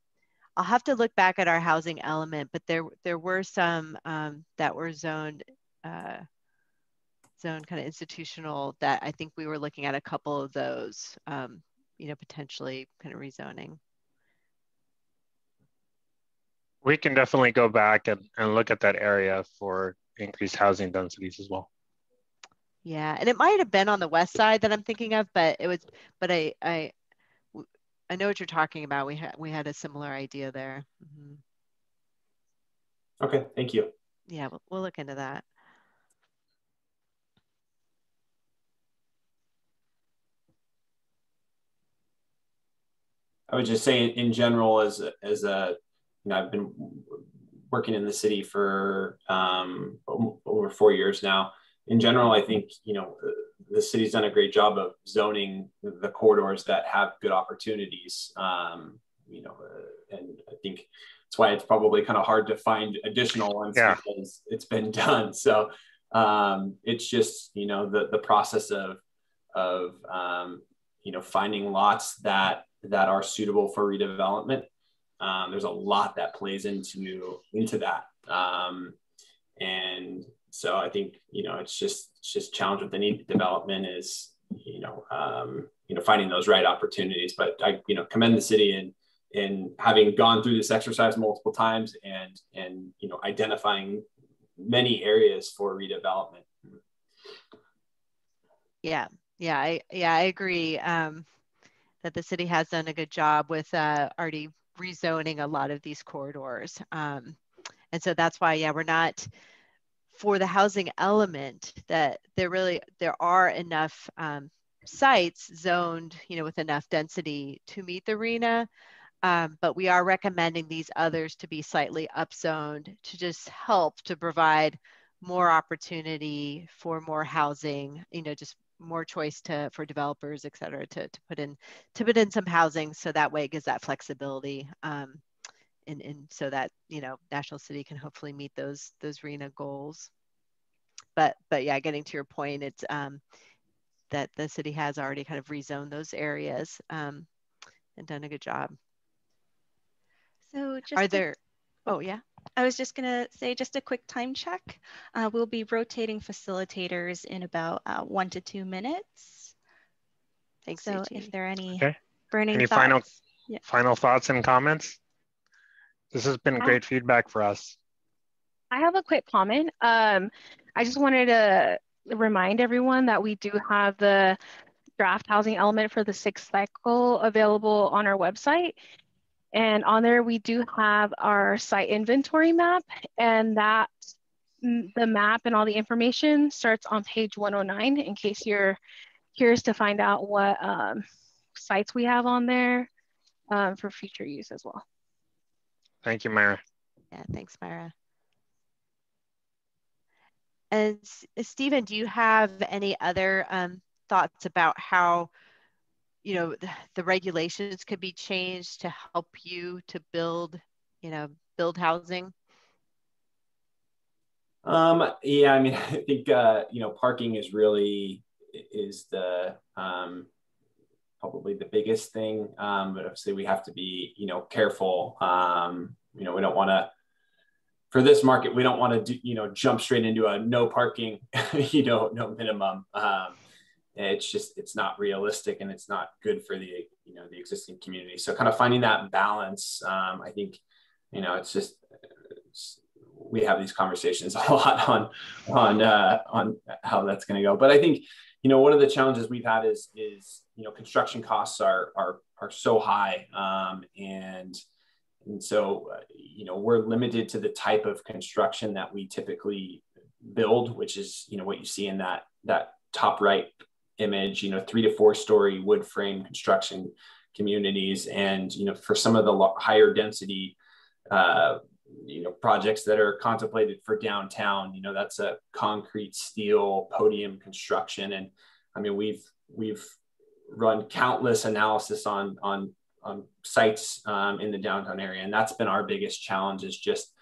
have to look back at our housing element, but there were some that were zoned kind of institutional, that I think we were looking at a couple of those, you know, potentially kind of rezoning. We can definitely go back and look at that area for increased housing densities as well. Yeah, and it might have been on the west side that I'm thinking of, but it was, but I know what you're talking about. We had a similar idea there. Mm-hmm. Okay, thank you. Yeah, we'll look into that. I would just say in general, as a, you know, I've been working in the city for over 4 years now. In general, I think, you know, the city's done a great job of zoning the corridors that have good opportunities, you know, and I think that's why it's probably kind of hard to find additional ones, because it's been done. So it's just, you know, the process of you know, finding lots that are suitable for redevelopment. There's a lot that plays into that. And so I think, you know, it's just challenge with any development is, you know, finding those right opportunities. But I, you know, commend the city in having gone through this exercise multiple times and, you know, identifying many areas for redevelopment. Yeah, I agree that the city has done a good job with already rezoning a lot of these corridors. And so that's why, yeah, we're not, for the housing element, that there are enough sites zoned, you know, with enough density to meet the RHNA. But we are recommending these others to be slightly upzoned to just help to provide more opportunity for more housing, you know, just more choice for developers, et cetera, to put in some housing, so that way it gives that flexibility, and so that, you know, National City can hopefully meet those RHNA goals. But yeah, getting to your point, it's that the city has already kind of rezoned those areas and done a good job. So just I was just gonna say, just a quick time check. We'll be rotating facilitators in about 1 to 2 minutes. Thanks. So if there are any burning thoughts. Final thoughts and comments? This has been great feedback for us. I have a quick comment. I just wanted to remind everyone that we do have the draft housing element for the 6th cycle available on our website. And on there, we do have our site inventory map, and that the map and all the information starts on page 109, in case you're curious to find out what sites we have on there for future use as well. Thank you, Myra. Yeah, thanks, Myra. And Stephen, do you have any other thoughts about how, you know, the regulations could be changed to help you to build housing? Yeah, I mean, I think, you know, parking is the probably the biggest thing, but obviously we have to be, you know, careful. You know, we don't want to, for this market, we don't want to, you know, jump straight into a no parking, you know, no minimum. It's not realistic, and it's not good for the, you know, the existing community. So kind of finding that balance, I think, you know, we have these conversations a lot on how that's going to go. But I think, you know, one of the challenges we've had is you know, construction costs are so high, and so you know, we're limited to the type of construction that we typically build, which is, you know, what you see in that top right image, you know, 3 to 4 story wood frame construction communities. And, you know, for some of the higher density, you know, projects that are contemplated for downtown, you know, that's a concrete steel podium construction. And I mean, we've run countless analysis on sites in the downtown area, and that's been our biggest challenge, is just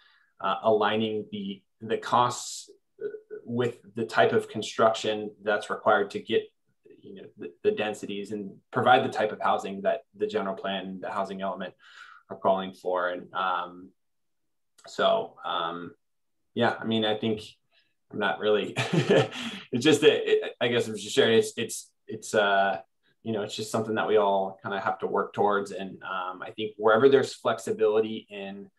aligning the costs with the type of construction that's required to get, you know, the densities and provide the type of housing that the general plan, the housing element, are calling for. And yeah, I mean, I think I'm not really, it's just that I guess I'm just sharing, it's you know, it's just something that we all kind of have to work towards. And I think wherever there's flexibility in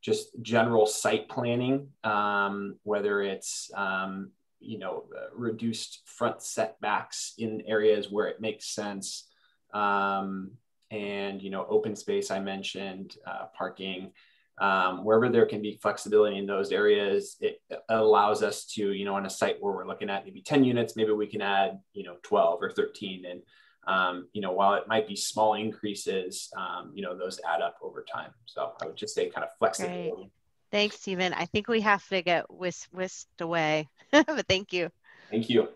just general site planning, whether it's, you know, reduced front setbacks in areas where it makes sense, and, you know, open space, I mentioned, parking, wherever there can be flexibility in those areas, it allows us to, you know, on a site where we're looking at maybe 10 units, maybe we can add, you know, 12 or 13. And, you know, while it might be small increases, you know, those add up over time. So I would just say kind of flexibility. Great. Thanks, Stephen. I think we have to get whisked away, but thank you. Thank you.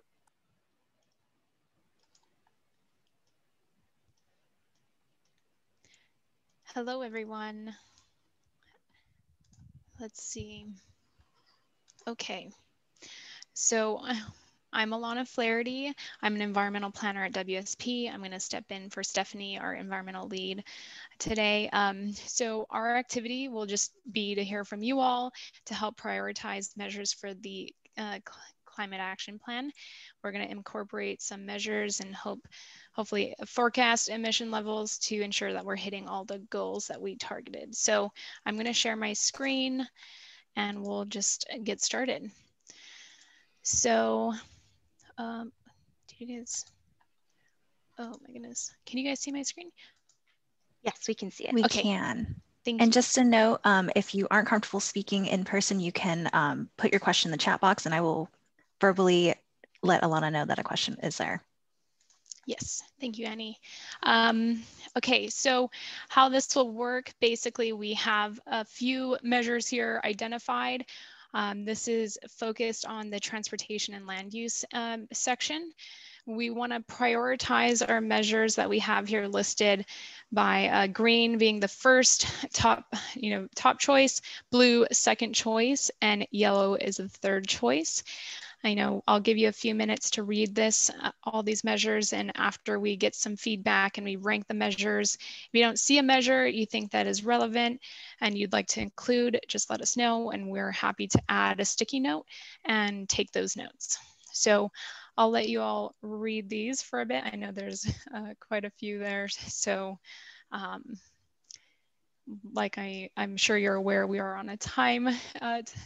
Hello, everyone. Let's see. Okay, so I'm Alana Flaherty. I'm an environmental planner at WSP. I'm going to step in for Stephanie, our environmental lead today. So our activity will just be to hear from you all to help prioritize measures for the climate action plan. We're going to incorporate some measures and hopefully forecast emission levels to ensure that we're hitting all the goals that we targeted. So I'm going to share my screen and we'll just get started. So, do you guys, oh my goodness. Can you guys see my screen? Yes, we can see it. We Okay. can. Thank and you. just to note, if you aren't comfortable speaking in person, you can put your question in the chat box and I will verbally let Alana know that a question is there. Yes, thank you, Annie. Okay, so how this will work, basically we have a few measures here identified. This is focused on the transportation and land use section. We want to prioritize our measures that we have here listed by green being the first top choice, blue second choice, and yellow is the third choice. I know I'll give you a few minutes to read this, all these measures, and after we get some feedback and we rank the measures, if you don't see a measure you think that is relevant and you'd like to include, just let us know and we're happy to add a sticky note and take those notes. So I'll let you all read these for a bit. I know there's quite a few there. So like I'm sure you're aware, we are on a time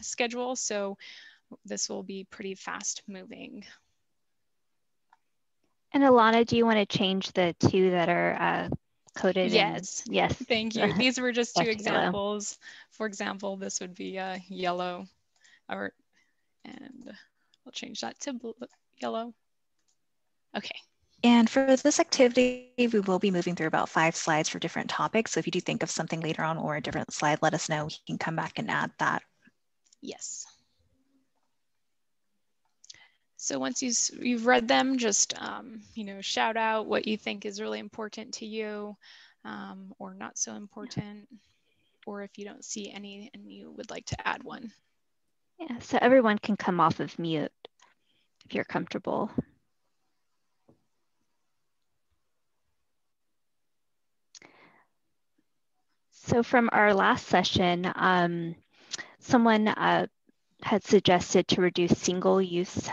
schedule. So this will be pretty fast moving. And Alana, do you want to change the two that are coded? Yes. Yes. Thank you. These were just two That's examples. For example, this would be yellow, and we'll change that to blue, yellow. Okay. And for this activity, we will be moving through about 5 slides for different topics. So if you do think of something later on or a different slide, let us know. We can come back and add that. Yes. So once you've read them, just shout out what you think is really important to you, or not so important, or if you don't see any and you would like to add one. Yeah, so everyone can come off of mute if you're comfortable. So from our last session, someone had suggested to reduce single-use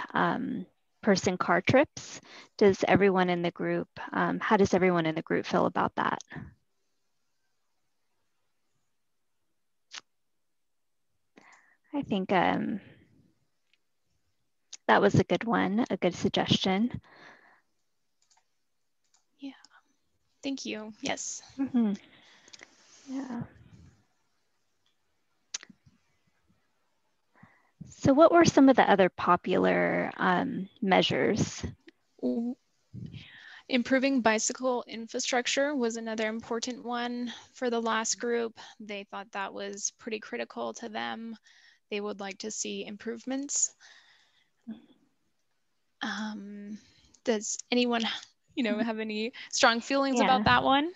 person car trips. Does everyone in the group, how does everyone in the group feel about that? I think that was a good one, a good suggestion. Yeah, thank you. Yes. Mm-hmm. Yeah. So what were some of the other popular measures? Improving bicycle infrastructure was another important one for the last group. They thought that was pretty critical to them. They would like to see improvements. Does anyone, have any strong feelings about that one?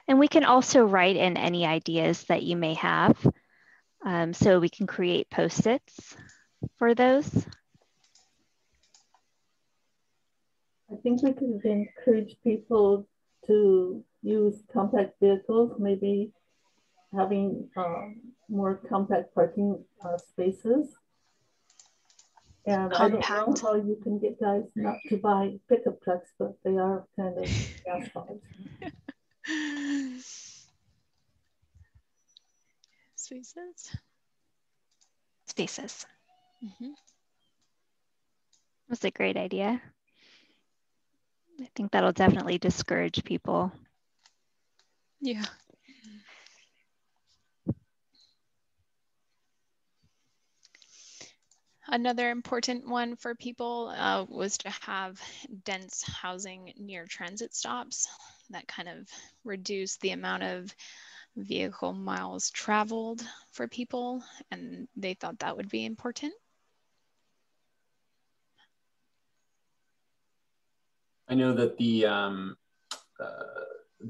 And we can also write in any ideas that you may have. So we can create Post-its for those. I think we could encourage people to use compact vehicles, maybe having more compact parking spaces. And compact. I don't know how you can get guys not to buy pickup trucks, but they are kind of asphalt. Spaces. Spaces. Mm-hmm. That's a great idea. I think that'll definitely discourage people. Yeah. Another important one for people was to have dense housing near transit stops. That kind of reduced the amount of vehicle miles traveled for people, and they thought that would be important. I know that the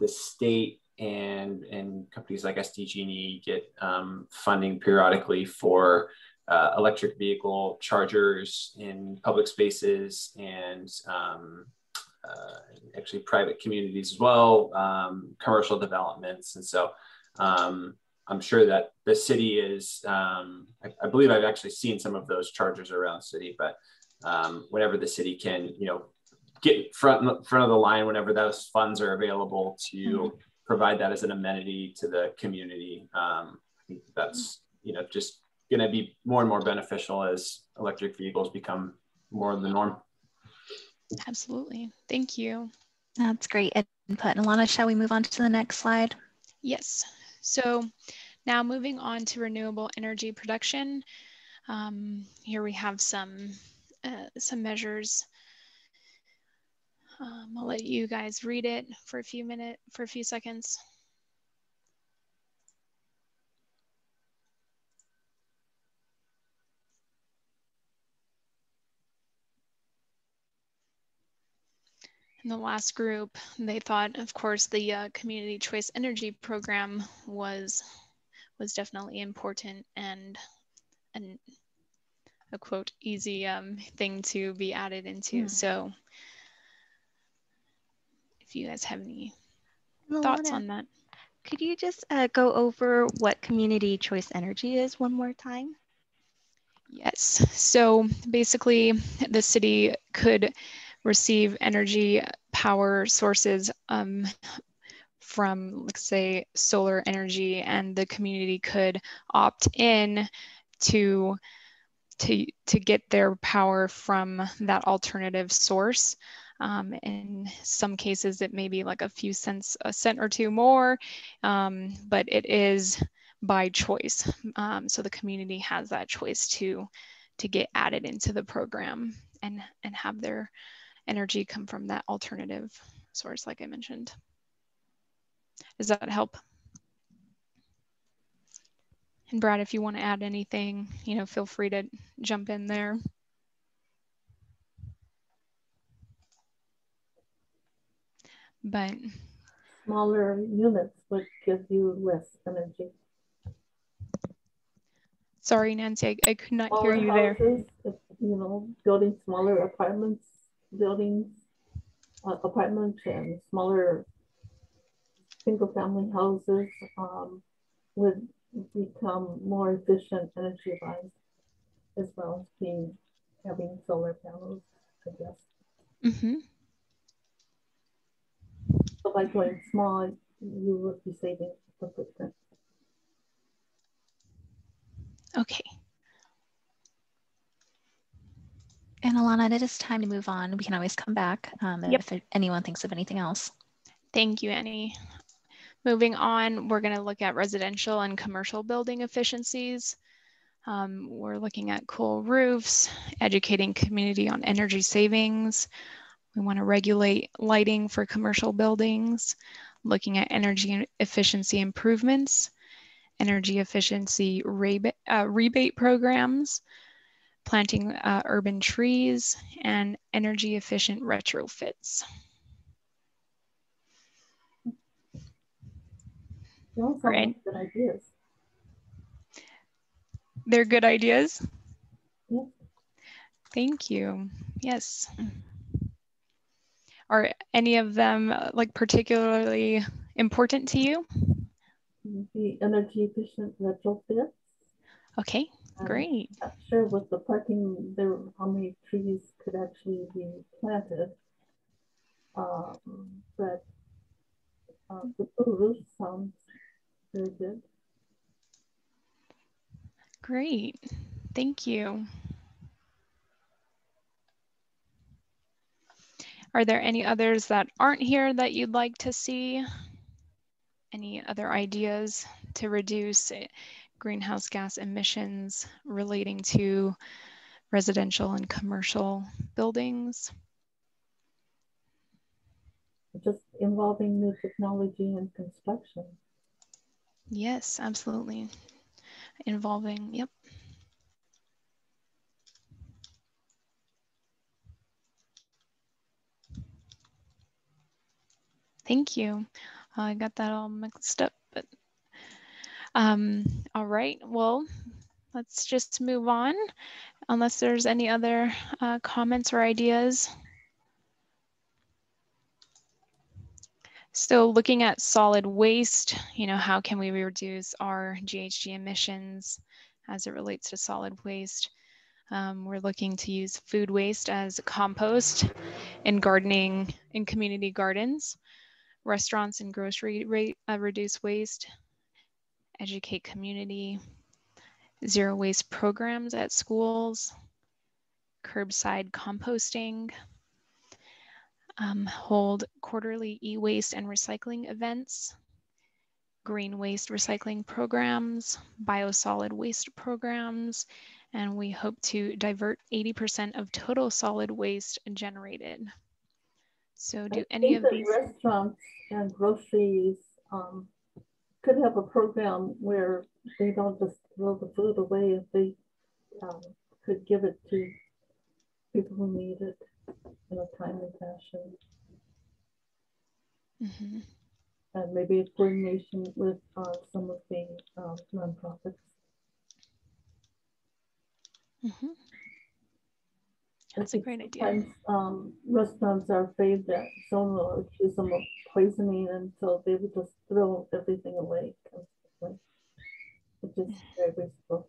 state and companies like SDG&E get funding periodically for electric vehicle chargers in public spaces and actually private communities as well, commercial developments. And so I'm sure that the city is, I believe I've actually seen some of those chargers around the city, but whenever the city can, get front of the line, whenever those funds are available to provide that as an amenity to the community. I think that's, just going to be more and more beneficial as electric vehicles become more of the norm. Absolutely. Thank you. That's great input. Alana, shall we move on to the next slide? Yes. So now moving on to renewable energy production. Here we have some measures. I'll let you guys read it for a few seconds. In the last group, they thought, of course, the Community Choice Energy Program was definitely important and a quote easy thing to be added into. So if you guys have any thoughts on that. Could you just go over what Community Choice Energy is one more time? Yes, so basically the city could receive energy power sources from, let's say, solar energy, and the community could opt in to get their power from that alternative source. In some cases, it may be like a cent or two more, but it is by choice. So the community has that choice to get added into the program and have their energy come from that alternative source, like I mentioned. Does that help? And Brad, if you want to add anything, feel free to jump in there. But smaller units would give you less energy. Sorry, Nancy, I could not Smaller hear you houses, there. Building smaller apartments, apartments and smaller single-family houses would become more efficient energy-wise, as well as having solar panels, I guess. Mm-hmm. So by going small, you would be saving the footprint. Okay. And Alana, it is time to move on. We can always come back if anyone thinks of anything else. Thank you, Annie. Moving on, we're going to look at residential and commercial building efficiencies. We're looking at cool roofs, educating community on energy savings. We want to regulate lighting for commercial buildings, looking at energy efficiency improvements, energy efficiency rebate programs, planting urban trees, and energy efficient retrofits. They all sound like good ideas. They're good ideas? Yeah. Thank you. Yes. Are any of them like particularly important to you? The energy efficient retrofits. Okay, great. I'm not sure with the parking there how many trees could actually be planted. But the blue roof sounds very good. Great, thank you. Are there any others that aren't here that you'd like to see? Any other ideas to reduce greenhouse gas emissions relating to residential and commercial buildings? Just involving new technology and construction. Yes, absolutely. Involving, yep. Thank you. I got that all mixed up, but all right, well, let's just move on unless there's any other comments or ideas. So looking at solid waste, how can we reduce our GHG emissions as it relates to solid waste? We're looking to use food waste as compost in gardening, in community gardens, restaurants and grocery reduce waste, educate community. zero waste programs at schools, curbside composting, hold quarterly e-waste and recycling events, green waste recycling programs, biosolid waste programs, and we hope to divert 80% of total solid waste generated. So do any of these restaurants and groceries could have a program where they don't just throw the food away, if they could give it to people who need it in a timely fashion. Mm-hmm. And maybe a coordination with some of the nonprofits. Mm-hmm. That's a great idea. Sometimes restaurants are afraid that someone will accuse them of poisoning, and so they would just throw everything away constantly, which is very wasteful.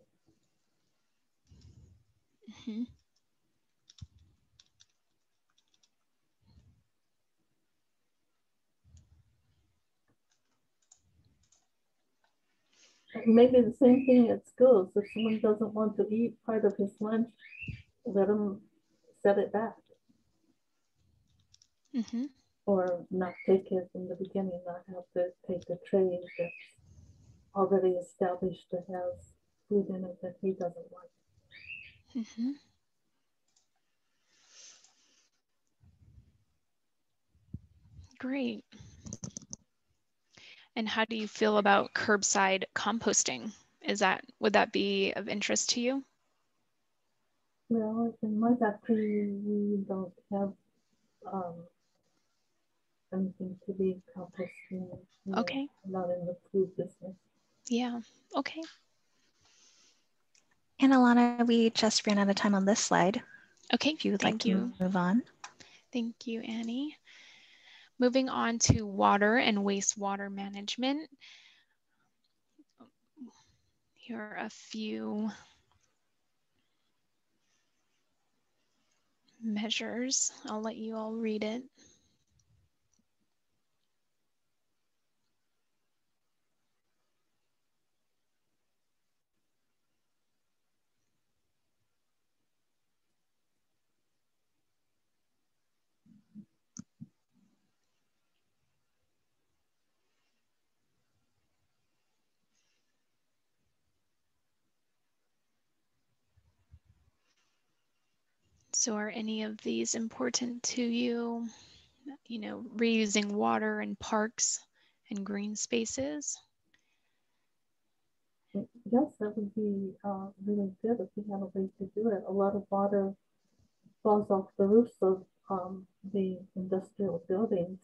Mm-hmm. Maybe the same thing at schools. If someone doesn't want to eat part of his lunch, let them set it back. Mm-hmm. Or not take it in the beginning, not have to take a tray that's already established that has food in it that he doesn't like. Mm-hmm. Great. And how do you feel about curbside composting? Would that be of interest to you? Well, in my factory, we don't have anything to be composting. Okay. Not in the food business. Yeah. Okay. And Alana, we just ran out of time on this slide. Okay. If you would like to move on. Thank you, Annie. Moving on to water and wastewater management. Here are a few measures. I'll let you all read it. So are any of these important to you? You know, reusing water in parks and green spaces? Yes, that would be really good if we had a way to do it. A lot of water falls off the roofs of the industrial buildings,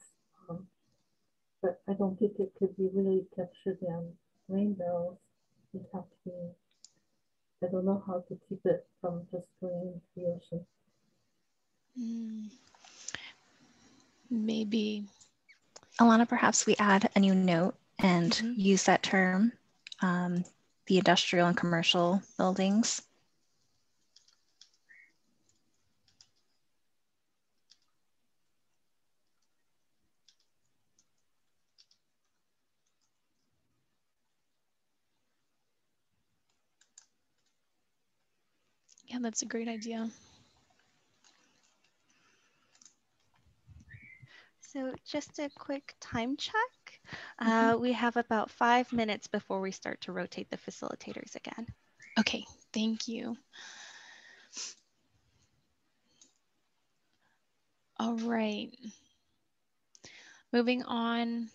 but I don't think it could be really captured in rain barrels. You'd have to be, I don't know how to keep it from just going into the ocean. Maybe. Alana, perhaps we add a new note and use that term, the industrial and commercial buildings. Yeah, that's a great idea. So just a quick time check. We have about 5 minutes before we start to rotate the facilitators again. Okay, thank you. All right. Moving on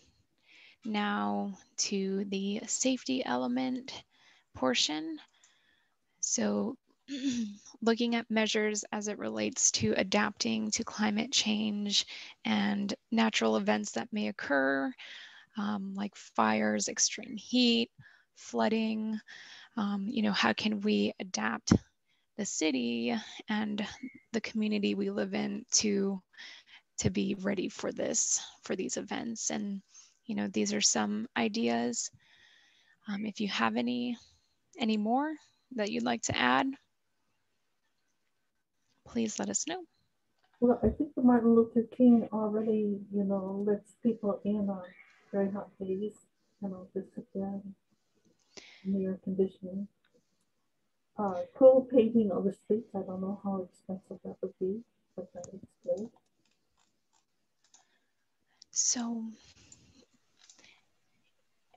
now to the safety element portion. So looking at measures as it relates to adapting to climate change and natural events that may occur, like fires, extreme heat, flooding. You know, how can we adapt the city and the community we live in to be ready for these events? And, you know, these are some ideas. If you have any more that you'd like to add, please let us know. Well, I think the Martin Luther King already, lets people in on very hot days, just sit there in the air conditioning. total paving of the streets. I don't know how expensive that would be, but that is great. So,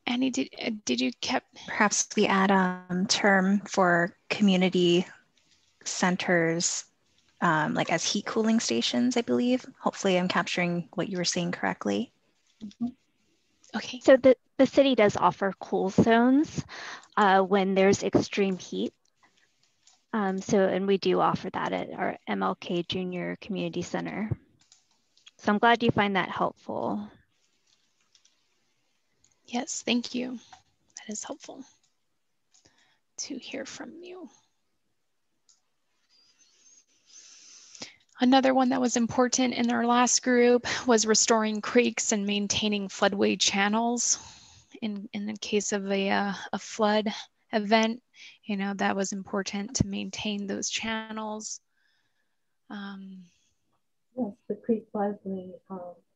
Annie, did you kept? Perhaps we add a term for community centers, like as heat cooling stations, I believe. Hopefully I'm capturing what you were saying correctly. Mm-hmm. Okay. So the city does offer cool zones when there's extreme heat. And we do offer that at our MLK Junior Community Center. So I'm glad you find that helpful. Yes, thank you. That is helpful to hear from you. Another one that was important in our last group was restoring creeks and maintaining floodway channels. In the case of a flood event, you know, that was important to maintain those channels. Yes, the creek by the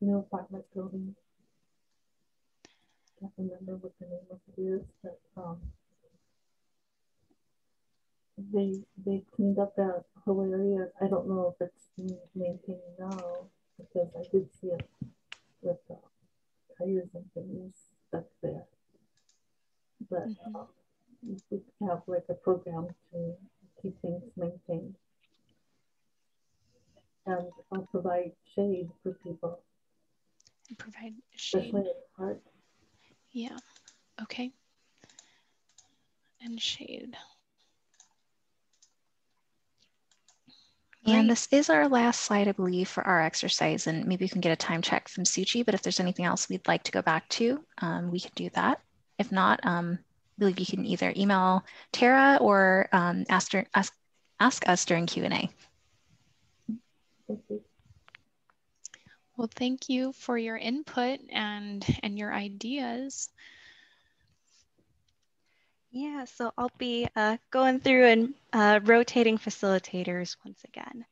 new apartment building. I can't remember what the name of it is, but they cleaned up that whole area. I don't know if it's being maintained now, because I did see it with tires and things stuck there. But you could have like a program to keep things maintained and provide shade for people. Provide shade. Especially at the park. Yeah, okay. And shade. And this is our last slide, I believe, for our exercise, and maybe we can get a time check from Suchi, but if there's anything else we'd like to go back to, we can do that. If not, I believe you can either email Tara or ask us during Q&A. Well, thank you for your input and your ideas. Yeah, so I'll be going through and rotating facilitators once again.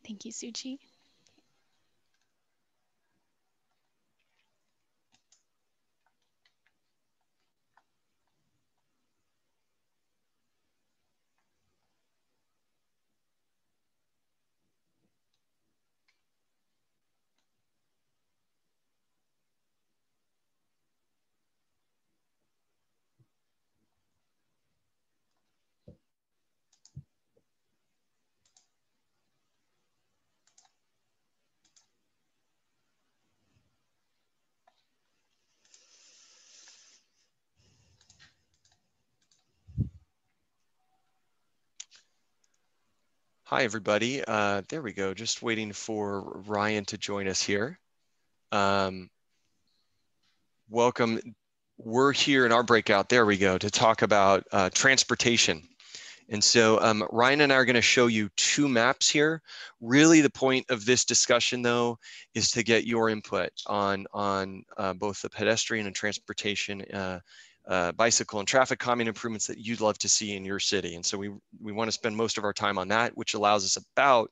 Thank you, Suchi. Hi, everybody. There we go. Just waiting for Ryan to join us here. Welcome. We're here in our breakout, there we go, to talk about transportation. And so Ryan and I are going to show you two maps here. Really, the point of this discussion, though, is to get your input on both the pedestrian and transportation bicycle and traffic calming improvements that you'd love to see in your city. And so we want to spend most of our time on that, which allows us about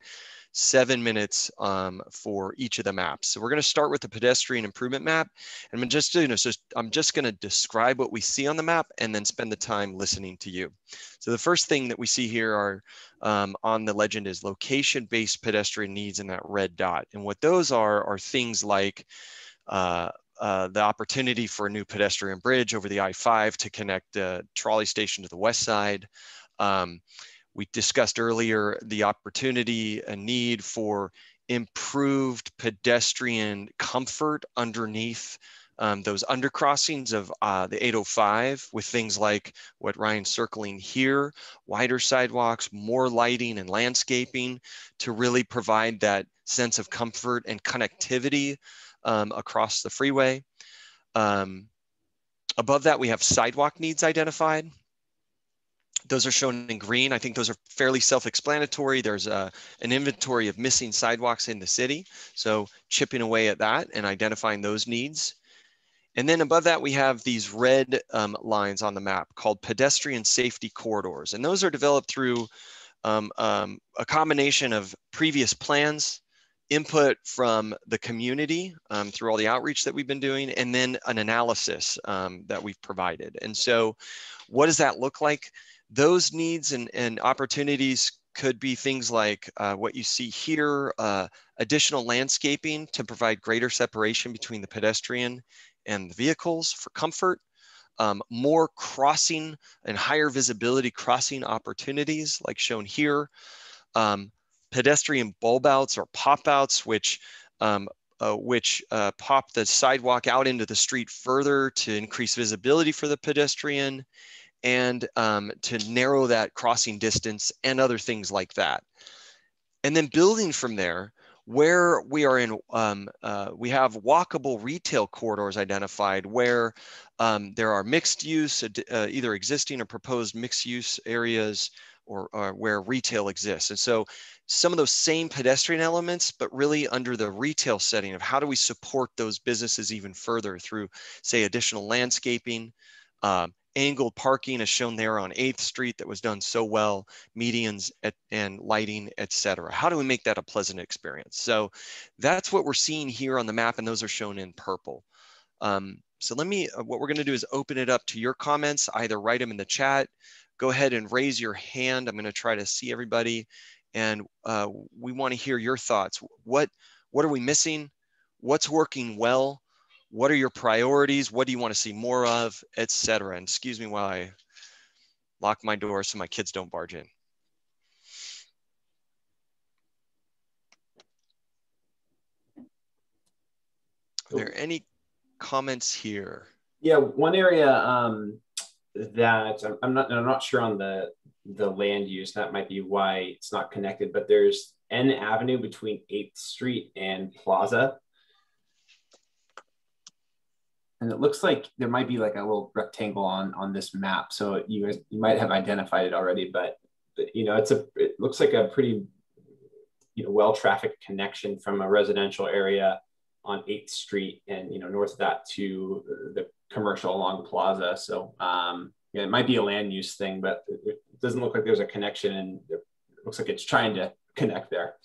7 minutes for each of the maps. So we're going to start with the Pedestrian Improvement Map. And I'm just going to describe what we see on the map and then spend the time listening to you. So the first thing that we see here are on the legend is location-based pedestrian needs in that red dot. And what those are things like the opportunity for a new pedestrian bridge over the I-5 to connect the trolley station to the west side. We discussed earlier the opportunity, a need for improved pedestrian comfort underneath those undercrossings of the 805 with things like what Ryan's circling here, wider sidewalks, more lighting and landscaping to really provide that sense of comfort and connectivity across the freeway. Above that, we have sidewalk needs identified. Those are shown in green. I think those are fairly self-explanatory. There's an inventory of missing sidewalks in the city. So chipping away at that and identifying those needs. And then above that, we have these red lines on the map called pedestrian safety corridors. And those are developed through a combination of previous plans, input from the community through all the outreach that we've been doing, and then an analysis that we've provided. And so what does that look like? Those needs and opportunities could be things like what you see here, additional landscaping to provide greater separation between the pedestrian and the vehicles for comfort, more crossing and higher visibility crossing opportunities like shown here, pedestrian bulb outs or pop outs, which pop the sidewalk out into the street further to increase visibility for the pedestrian and to narrow that crossing distance and other things like that. And then building from there, where we are in, we have walkable retail corridors identified where there are mixed use, either existing or proposed mixed use areas or where retail exists. And so some of those same pedestrian elements, but really under the retail setting of how do we support those businesses even further through, say, additional landscaping, angled parking as shown there on 8th Street that was done so well, medians and lighting, etc. How do we make that a pleasant experience? So that's what we're seeing here on the map, and those are shown in purple. So let me, what we're gonna do is open it up to your comments, either write them in the chat, go ahead and raise your hand. I'm gonna try to see everybody, and we wanna hear your thoughts. What are we missing? What's working well? What are your priorities? What do you want to see more of, etc.? And excuse me while I lock my door so my kids don't barge in. Are there any comments here? Yeah, one area that I'm not sure on the land use. That might be why it's not connected. But there's N Avenue between 8th Street and Plaza. And it looks like there might be like a little rectangle on this map. So you might have identified it already, but you know, it looks like a pretty, you know, well-trafficked connection from a residential area on 8th Street and, you know, north of that to the commercial along Plaza. So yeah, it might be a land use thing, but it doesn't look like there's a connection, and it looks like it's trying to connect there.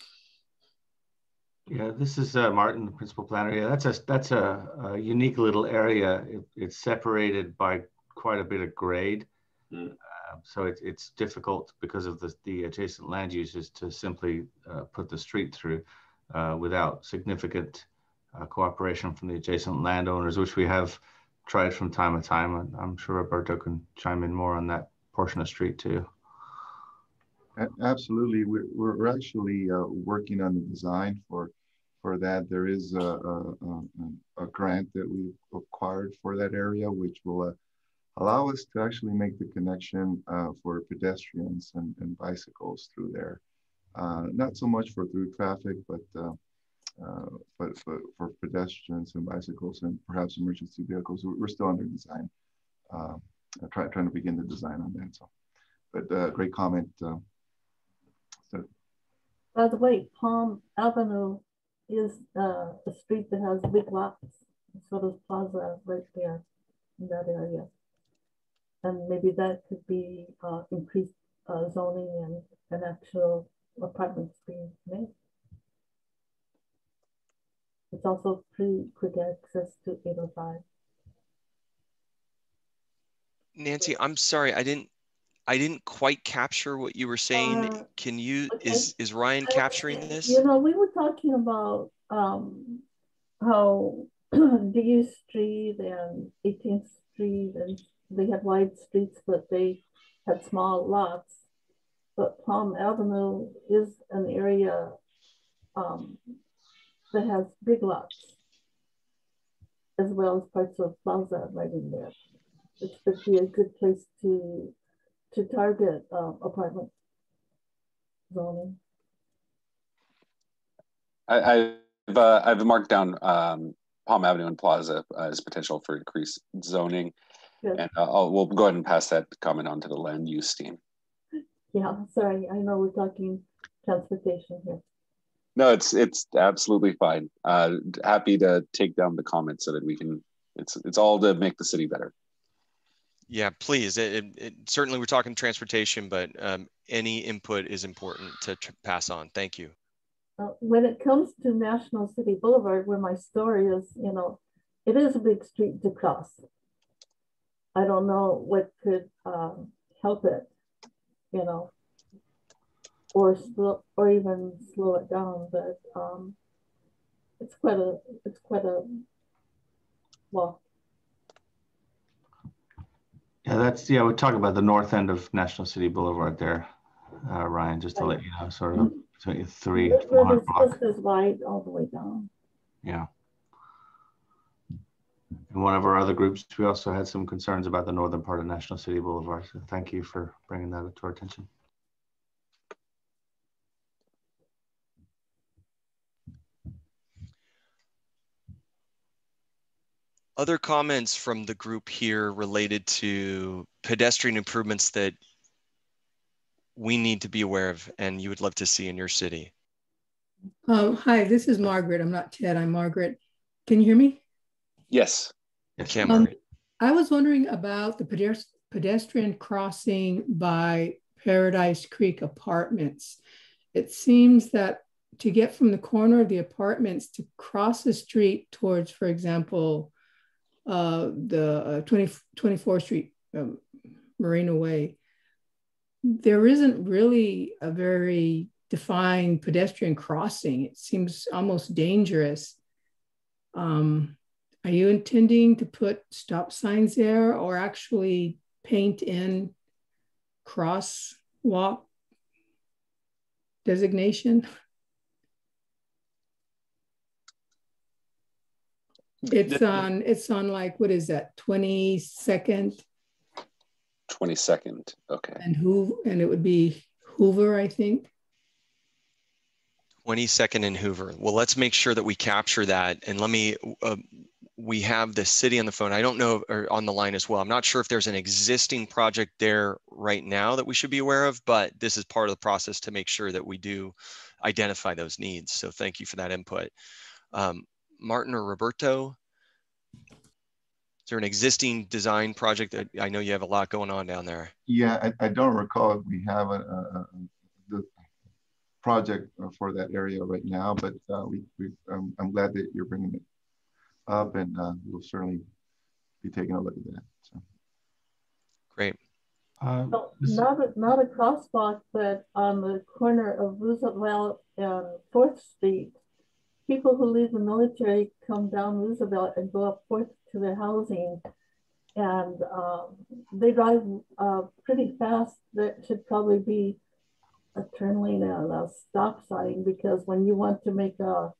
Yeah, this is Martin, the principal planner. Yeah, that's a unique little area. It's separated by quite a bit of grade. So it's difficult because of the adjacent land uses to simply put the street through without significant cooperation from the adjacent landowners, which we have tried from time to time. I'm sure Roberto can chime in more on that portion of street too. Absolutely, we're actually working on the design for that. There is a grant that we acquired for that area, which will allow us to actually make the connection for pedestrians and bicycles through there. Not so much for through traffic, but for pedestrians and bicycles and perhaps emergency vehicles. We're still under design, trying to begin the design on that. So, but great comment. By the way, Palm Avenue is a street that has big lots. So does Plaza right there in that area. And maybe that could be increased zoning and actual apartments being made. It's also pretty quick access to 805. Nancy, I'm sorry, I didn't quite capture what you were saying. Can you, okay. is Ryan capturing this? You know, we were talking about how D Street and 18th Street, and they had wide streets, but they had small lots. But Palm Avenue is an area that has big lots, as well as parts of Plaza right in there, which would be a good place to target apartment zoning. I've marked down Palm Avenue and Plaza as potential for increased zoning. Good. And we'll go ahead and pass that comment on to the land use team. Yeah, sorry, I know we're talking transportation here. No, it's absolutely fine. Happy to take down the comments so that we can, it's all to make the city better. Yeah, please. Certainly we're talking transportation, but any input is important to pass on. Thank you. When it comes to National City Boulevard, where my store is, you know, it is a big street to cross. I don't know what could help it. you know, or even slow it down. But it's quite a walk. Yeah, we're talking about the north end of National City Boulevard there, Ryan, just to let you know, sort of between 300-400 blocks. It's just as wide all the way down. Yeah. In one of our other groups, we also had some concerns about the northern part of National City Boulevard. So thank you for bringing that to our attention. Other comments from the group here related to pedestrian improvements that we need to be aware of and you would love to see in your city? Hi, this is Margaret. I'm not Ted, I'm Margaret. Can you hear me? Yes. I was wondering about the pedestrian crossing by Paradise Creek Apartments. It seems that to get from the corner of the apartments to cross the street towards, for example, the 24th Street Marina Way, there isn't really a very defined pedestrian crossing. It seems almost dangerous. Are you intending to put stop signs there or actually paint in crosswalk designation? It's on like, what is that, 22nd? 22nd, okay. And it would be Hoover, I think. 22nd and Hoover. Well, let's make sure that we capture that. And let me, we have the city on the phone. I don't know, or on the line as well. I'm not sure if there's an existing project there right now that we should be aware of, but this is part of the process to make sure that we do identify those needs. So thank you for that input. Martin or Roberto, is there an existing design project that I know you have a lot going on down there? Yeah, I don't recall if we have the project for that area right now, but I'm glad that you're bringing it up, and we'll certainly be taking a look at that. So. Great. So not a crosswalk, but on the corner of Roosevelt and 4th Street, people who leave the military come down Roosevelt and go up 4th to their housing, and they drive pretty fast. There should probably be a turn lane and a stop sign, because when you want to make a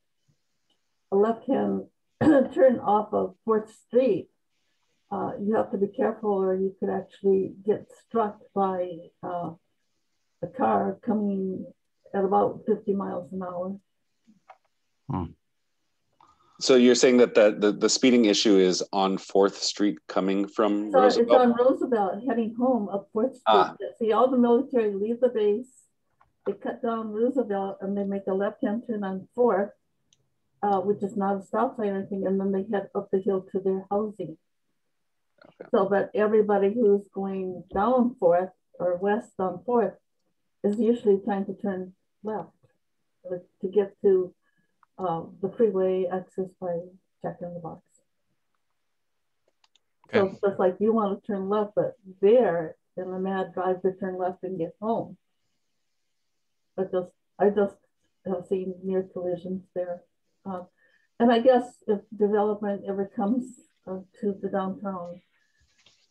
left-hand turn off of 4th Street, you have to be careful, or you could actually get struck by a car coming at about 50 miles an hour. So you're saying that the speeding issue is on 4th Street coming from Roosevelt? It's on Roosevelt heading home up 4th Street. See, all the military leave the base, they cut down Roosevelt, and they make a left-hand turn on 4th, which is not a stop sign or anything, and then they head up the hill to their housing. Okay. So that everybody who's going down 4th or west on 4th is usually trying to turn left to get to the freeway access by Jack in the Box. Okay. So it's like you want to turn left, but they're in a mad drive to turn left and get home. But I just have seen near collisions there. And I guess if development ever comes to the downtown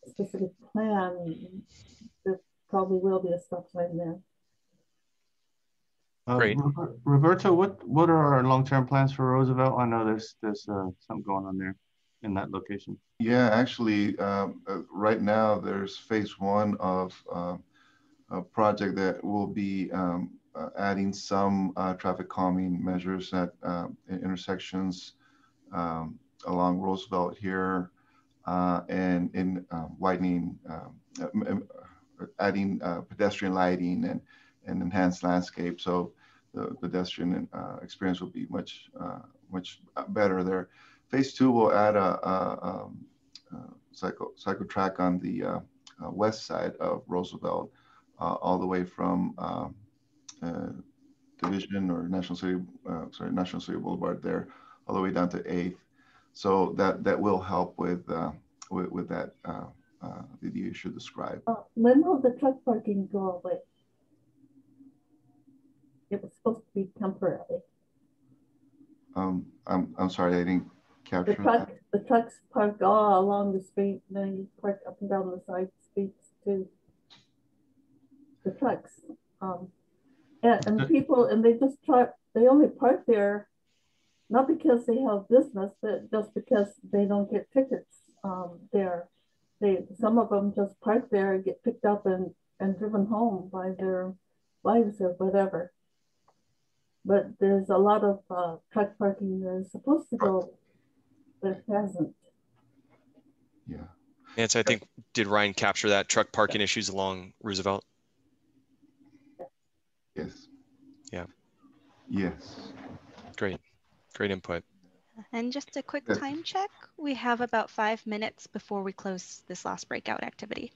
specific plan, there probably will be a stop sign there. Great. Roberto, what are our long-term plans for Roosevelt? I know there's something going on there in that location. Yeah, actually, right now there's phase 1 of a project that will be adding some traffic calming measures at intersections along Roosevelt here, and in widening, adding pedestrian lighting and enhanced landscape. So the pedestrian experience will be much better there. Phase 2 will add a cycle track on the west side of Roosevelt, all the way from Division or National City Boulevard there, all the way down to 8th. So that will help with that the issue described. When will the truck parking go away? it was supposed to be temporary. I'm sorry, I didn't capture that. The trucks park all along the street, and then you park up and down the side streets too. The trucks, and people, and they only park there, not because they have business, but just because they don't get tickets there. Some of them just park there, get picked up and driven home by their wives or whatever. But there's a lot of truck parking that is supposed to go, but it hasn't. Yeah. Nancy, I think, did Ryan capture that truck parking issues along Roosevelt? Yes. Yeah. Yes. Great. Great input. And just a quick time check. We have about 5 minutes before we close this last breakout activity.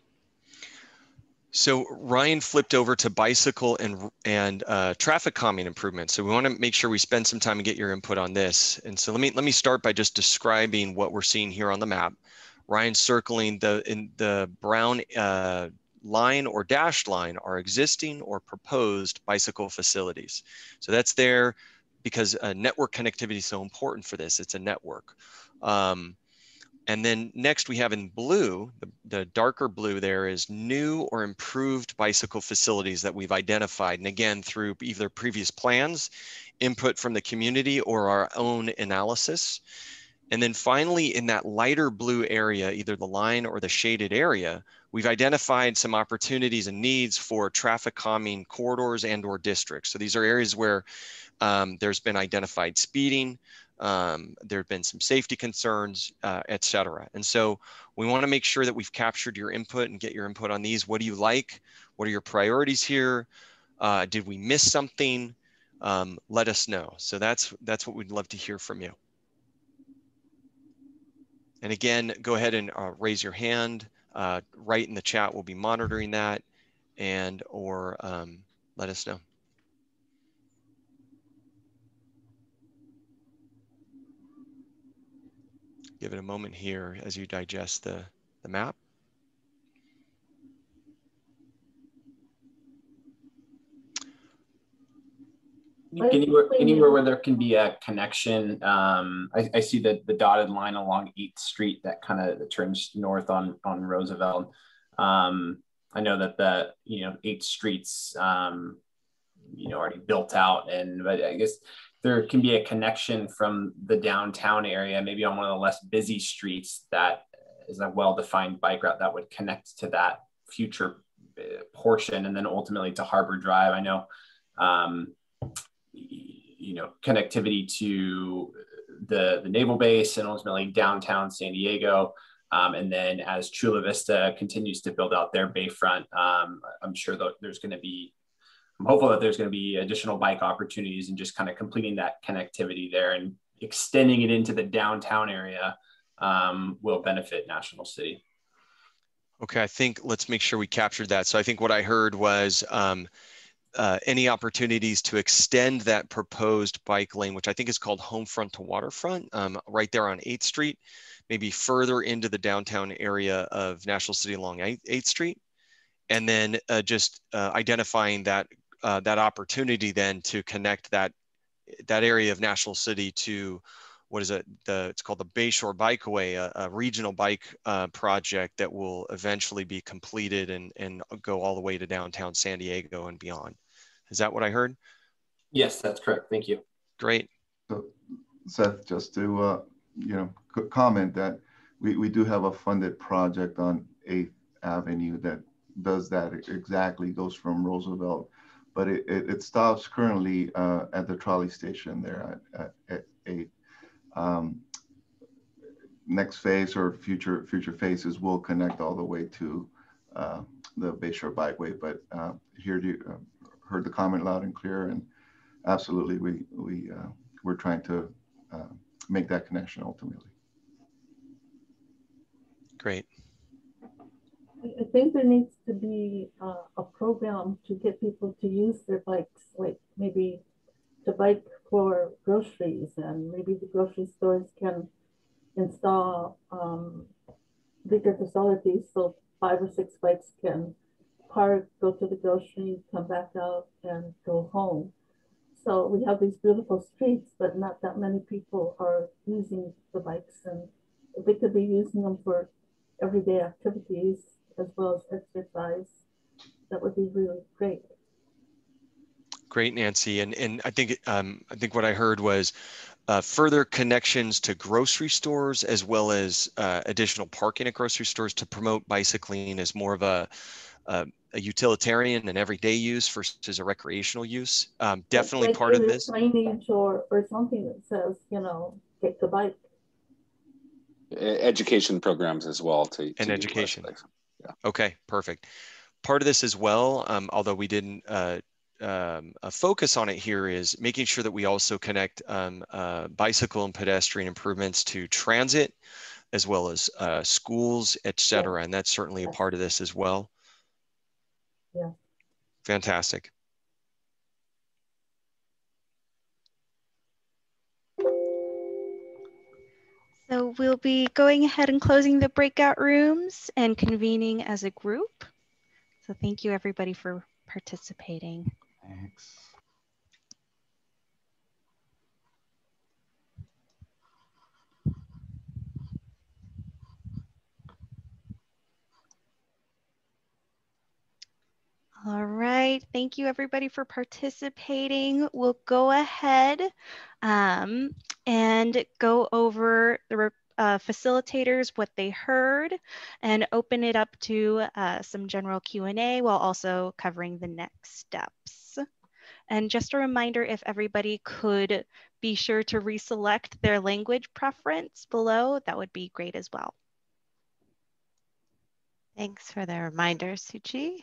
So Ryan flipped over to bicycle and traffic calming improvements. So we want to make sure we spend some time and get your input on this. And so let me start by just describing what we're seeing here on the map. Ryan's circling in the brown line or dashed line are existing or proposed bicycle facilities. So that's there because network connectivity is so important for this. It's a network. And then next we have in blue, the darker blue there is new or improved bicycle facilities that we've identified. And again, through either previous plans, input from the community, or our own analysis. And then finally, in that lighter blue area, either the line or the shaded area, we've identified some opportunities and needs for traffic calming corridors and or districts. So these are areas where there's been identified speeding, there have been some safety concerns, et cetera. And so we want to make sure that we've captured your input and get your input on these. What do you like? What are your priorities here? Did we miss something? Let us know. So that's what we'd love to hear from you. And again, go ahead and raise your hand. Write in the chat. We'll be monitoring that, and or let us know. Give it a moment here as you digest the map. Anywhere where there can be a connection. I see the dotted line along 8th Street that kind of turns north on Roosevelt. I know that the 8th Street's already built out, but I guess there can be a connection from the downtown area, maybe on one of the less busy streets, that is a well-defined bike route that would connect to that future portion, and then ultimately to Harbor Drive. I know, connectivity to the naval base and ultimately downtown San Diego. And then as Chula Vista continues to build out their bayfront, I'm sure that I'm hopeful that there's going to be additional bike opportunities, and just kind of completing that connectivity there and extending it into the downtown area will benefit National City. Okay, I think let's make sure we captured that. So I think what I heard was any opportunities to extend that proposed bike lane, which I think is called Homefront to Waterfront, right there on 8th Street, maybe further into the downtown area of National City along 8th Street. And then just identifying that opportunity then to connect that area of National City to, what is it? It's called the Bayshore Bikeway, a regional bike project that will eventually be completed and go all the way to downtown San Diego and beyond. Is that what I heard? Yes, that's correct. Thank you. Great. So, Seth, just to comment that we do have a funded project on 8th Avenue that does that exactly, goes from Roosevelt, but it stops currently at the trolley station there at 8th. Next phase or future phases will connect all the way to the Bayshore Bikeway, but heard the comment loud and clear, and absolutely we're trying to make that connection ultimately. Great. I think there needs to be a program to get people to use their bikes, like maybe to bike for groceries, and maybe the grocery stores can install bigger facilities so 5 or 6 bikes can park, go to the grocery, come back out, and go home. So we have these beautiful streets, but not that many people are using the bikes, and if they could be using them for everyday activities as well as exercise, that would be really great. Great, Nancy. And I think what I heard was further connections to grocery stores, as well as additional parking at grocery stores to promote bicycling as more of a utilitarian and everyday use versus a recreational use. Definitely like part of this. Signage or something that says, you know, take the bike. Education programs as well to education. Yeah. Okay, perfect. Part of this as well, although we didn't focus on it here, is making sure that we also connect bicycle and pedestrian improvements to transit, as well as schools, etc. And that's certainly a part of this as well. Yeah. Fantastic. So we'll be going ahead and closing the breakout rooms and convening as a group. So thank you everybody for participating. Thanks. All right, thank you everybody for participating. We'll go ahead and go over the facilitators, what they heard, and open it up to some general Q&A while also covering the next steps. And just a reminder, if everybody could be sure to reselect their language preference below, that would be great as well. Thanks for the reminder, Suchi.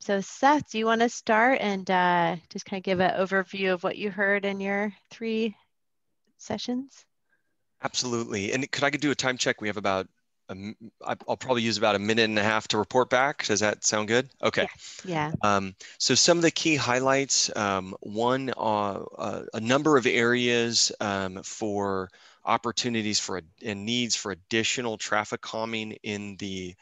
So Seth, do you want to start and just kind of give an overview of what you heard in your 3 sessions? Absolutely. And could I do a time check? We have about, I'll probably use about 1.5 minutes to report back. Does that sound good? Okay. Yeah. So some of the key highlights, one, a number of areas for opportunities for and needs for additional traffic calming in the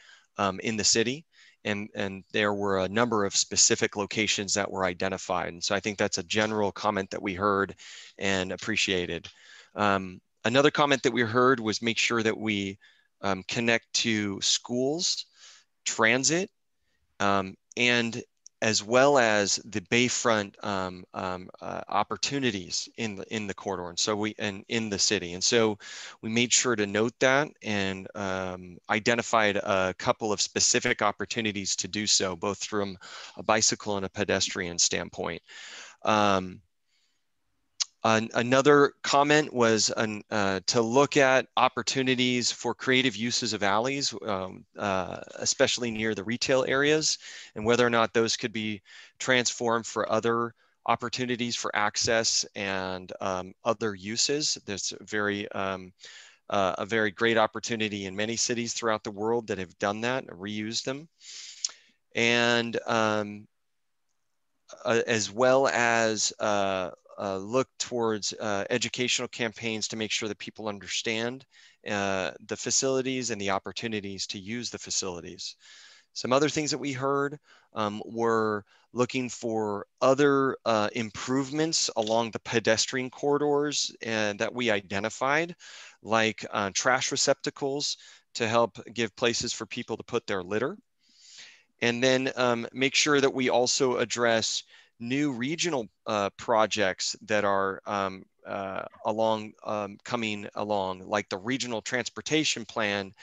city. And there were a number of specific locations that were identified. And so I think that's a general comment that we heard and appreciated. Another comment that we heard was make sure that we connect to schools, transit, and as well as the bayfront opportunities in the corridor, and so in the city. And so we made sure to note that and identified a couple of specific opportunities to do so, both from a bicycle and a pedestrian standpoint. Another comment was to look at opportunities for creative uses of alleys, especially near the retail areas, and whether or not those could be transformed for other opportunities for access and other uses. There's a very great opportunity in many cities throughout the world that have done that, reused them. And as well as look towards educational campaigns to make sure that people understand the facilities and the opportunities to use the facilities. Some other things that we heard were looking for other improvements along the pedestrian corridors that we identified, like trash receptacles to help give places for people to put their litter. And then make sure that we also address new regional projects that are coming along, like the Regional Transportation Plan,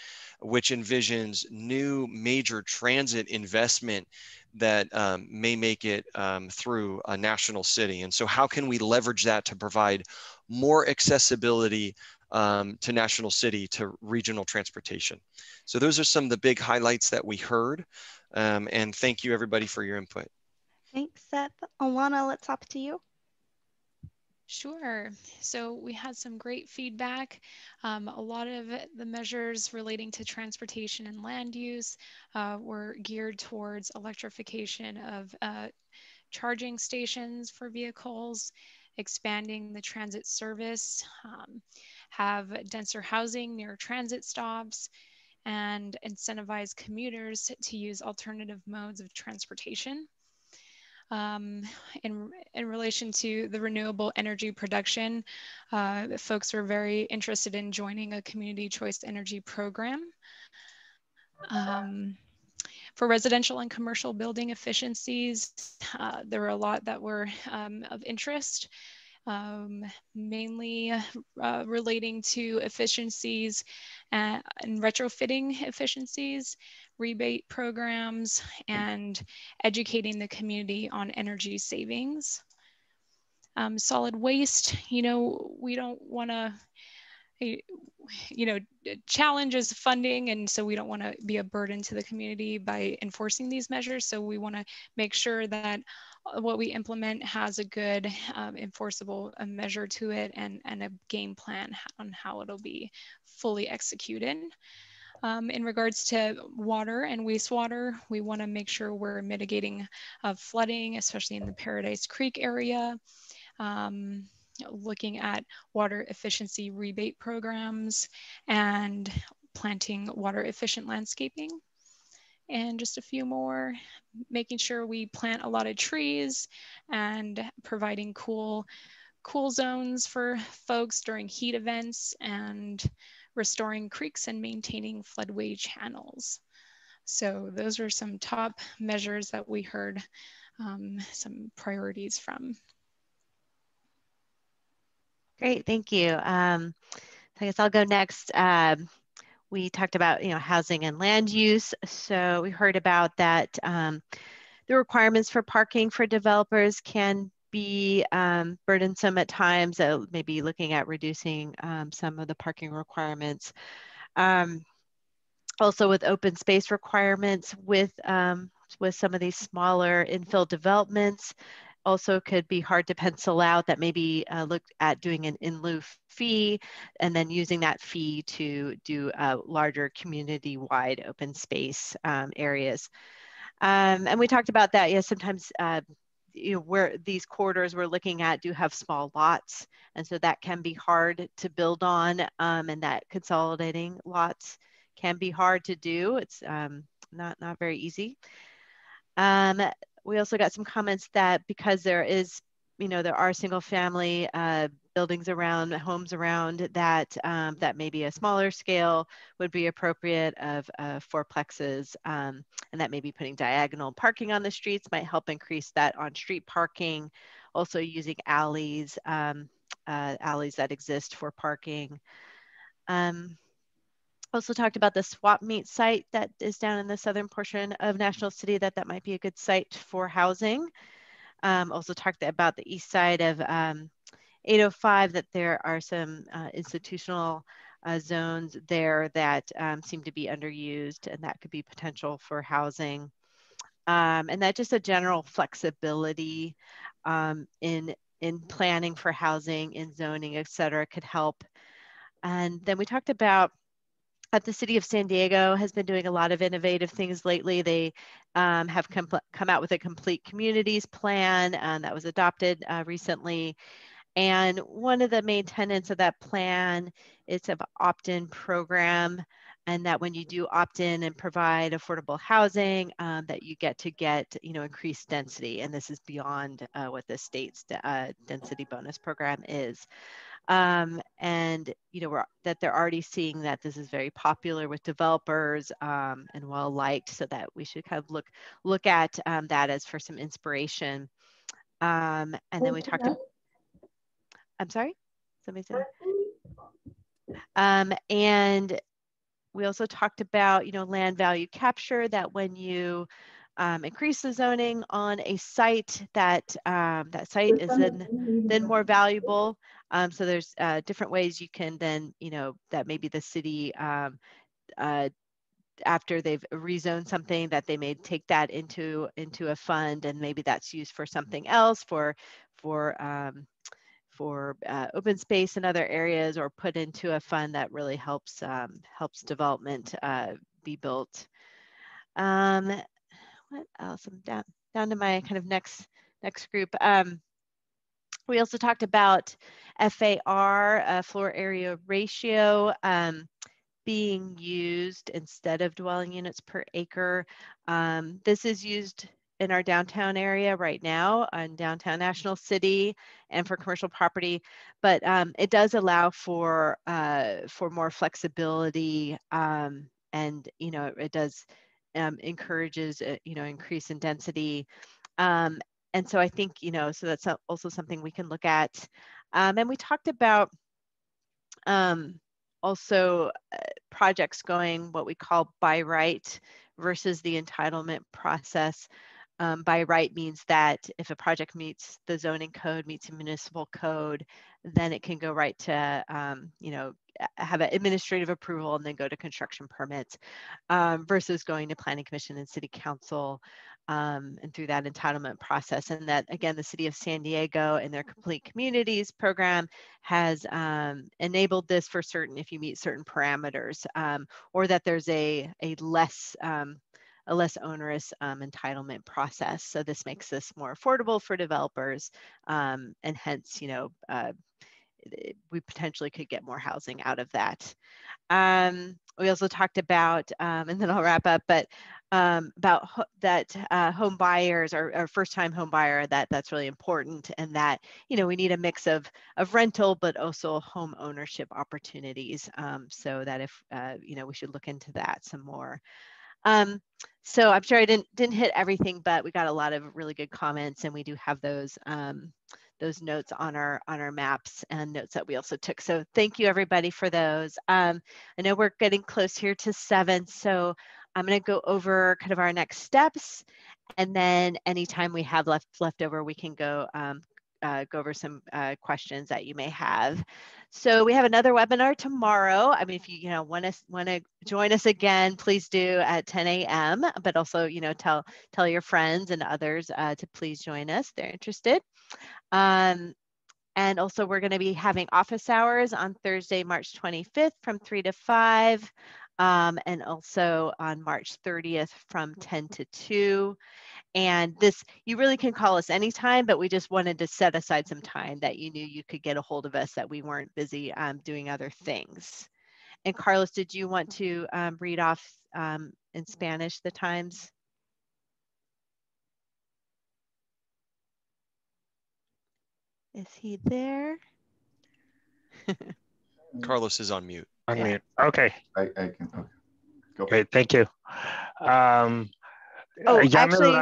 which envisions new major transit investment that may make it through a national city. And so how can we leverage that to provide more accessibility to national city, to regional transportation? So those are some of the big highlights that we heard. And thank you everybody for your input. Thanks, Seth. Alana, let's hop to you. Sure. So we had some great feedback. A lot of the measures relating to transportation and land use were geared towards electrification of charging stations for vehicles, expanding the transit service, have denser housing near transit stops, and incentivize commuters to use alternative modes of transportation. In relation to the renewable energy production, folks were very interested in joining a community choice energy program. For residential and commercial building efficiencies, there were a lot that were of interest, mainly relating to efficiencies and retrofitting efficiencies, rebate programs, and educating the community on energy savings. Solid waste, we don't want to, challenges funding, and so we don't want to be a burden to the community by enforcing these measures. So we want to make sure that what we implement has a good enforceable measure to it, and a game plan on how it'll be fully executed. In regards to water and wastewater, we want to make sure we're mitigating flooding, especially in the Paradise Creek area. Looking at water efficiency rebate programs and planting water efficient landscaping. And just a few more, making sure we plant a lot of trees and providing cool zones for folks during heat events, and restoring creeks and maintaining floodway channels. So those are some top measures that we heard some priorities from. Great, thank you. I guess I'll go next. We talked about housing and land use. So we heard about that the requirements for parking for developers can be burdensome at times. So maybe looking at reducing some of the parking requirements. Also with open space requirements with some of these smaller infill developments. Also could be hard to pencil out that maybe look at doing an in lieu fee and then using that fee to do larger community-wide open space areas. And we talked about that, yes, sometimes where these corridors we're looking at do have small lots, and so that can be hard to build on, and that consolidating lots can be hard to do. It's not very easy. We also got some comments that because there are single family buildings around, homes around, that that maybe a smaller scale would be appropriate of fourplexes, and that maybe putting diagonal parking on the streets might help increase that on-street parking. Also using alleys, alleys that exist for parking. Also talked about the swap meet site that is down in the southern portion of National City, that might be a good site for housing. Also talked about the east side of 805, that there are some institutional zones there that seem to be underused, and that could be potential for housing. And that just a general flexibility in planning for housing, in zoning, et cetera, could help. And then we talked about the city of San Diego has been doing a lot of innovative things lately. They have come out with a complete communities plan that was adopted recently. And one of the main tenets of that plan is an opt-in program, and that when you do opt in and provide affordable housing, that you get increased density. And this is beyond what the state's density bonus program is. And that they're already seeing that this is very popular with developers and well liked, so that we should kind of look at that as for some inspiration. And then we talked about, I'm sorry, somebody said. And we also talked about land value capture, that when you increase the zoning on a site, that that site is then more valuable. So there's different ways you can then, that maybe the city, after they've rezoned something, that they may take that into a fund, and maybe that's used for something else, for open space in other areas, or put into a fund that really helps development be built. What else? I'm down to my kind of next group. We also talked about FAR, floor area ratio, being used instead of dwelling units per acre. This is used in our downtown area right now on downtown National City and for commercial property, but it does allow for more flexibility, and it does encourages increase in density, and so I think so that's also something we can look at, and we talked about also projects going what we call by right versus the entitlement process. By right means that if a project meets the zoning code, meets a municipal code, then it can go right to, have an administrative approval and then go to construction permits, versus going to planning commission and city council, and through that entitlement process. And that, again, the city of San Diego and their Complete Communities program has enabled this for certain, if you meet certain parameters, or that there's a less onerous entitlement process. So this makes this more affordable for developers, and hence, we potentially could get more housing out of that. We also talked about, and then I'll wrap up, but about that home buyers or first-time home buyer, that's really important, and that we need a mix of rental but also home ownership opportunities. So that if we should look into that some more. So I'm sure I didn't hit everything, but we got a lot of really good comments, and we do have those notes on our maps and notes that we also took. So thank you everybody for those. I know we're getting close here to 7, so I'm going to go over kind of our next steps, and then anytime we have left over, we can go over some questions that you may have. So we have another webinar tomorrow. I mean, if you want to join us again, please do at 10 a.m. But also tell your friends and others to please join us. They're interested. And also we're going to be having office hours on Thursday, March 25th from 3 to 5. And also on March 30th from 10 to 2. And this, you really can call us anytime, but we just wanted to set aside some time that you knew you could get a hold of us, that we weren't busy doing other things. And Carlos, did you want to read off in Spanish the times? Is he there? Carlos is on mute. On mute. Okay. I can. Okay. Go. Okay, thank you. Actually,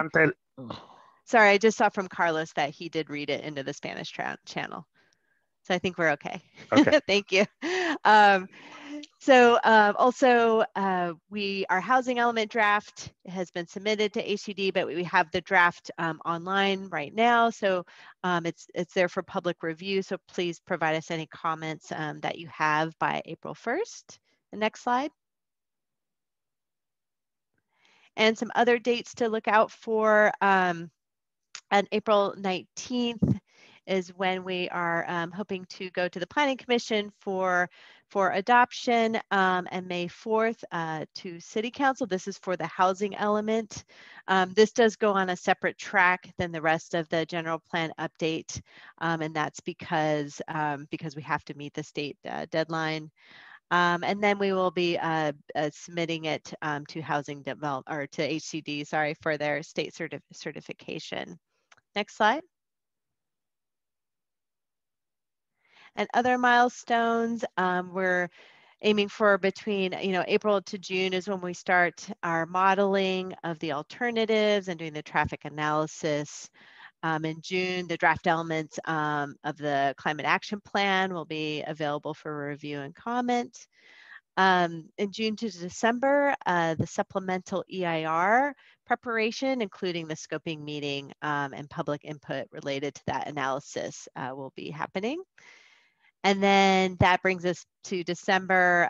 sorry, I just saw from Carlos that he did read it into the Spanish channel. So I think we're okay. Okay. Thank you. Also, our housing element draft has been submitted to HCD, but we have the draft online right now. So it's there for public review. So please provide us any comments that you have by April 1st. The next slide. And some other dates to look out for. On April 19th is when we are hoping to go to the Planning Commission for adoption, and May 4th to City Council. This is for the housing element. This does go on a separate track than the rest of the general plan update, and that's because we have to meet the state deadline. And then we will be submitting it to Housing Develop or to HCD, sorry, for their state certification. Next slide. And other milestones, we're aiming for between April to June is when we start our modeling of the alternatives and doing the traffic analysis. In June, the draft elements of the climate action plan will be available for review and comment. In June to December, the supplemental EIR preparation, including the scoping meeting and public input related to that analysis will be happening. And then that brings us to December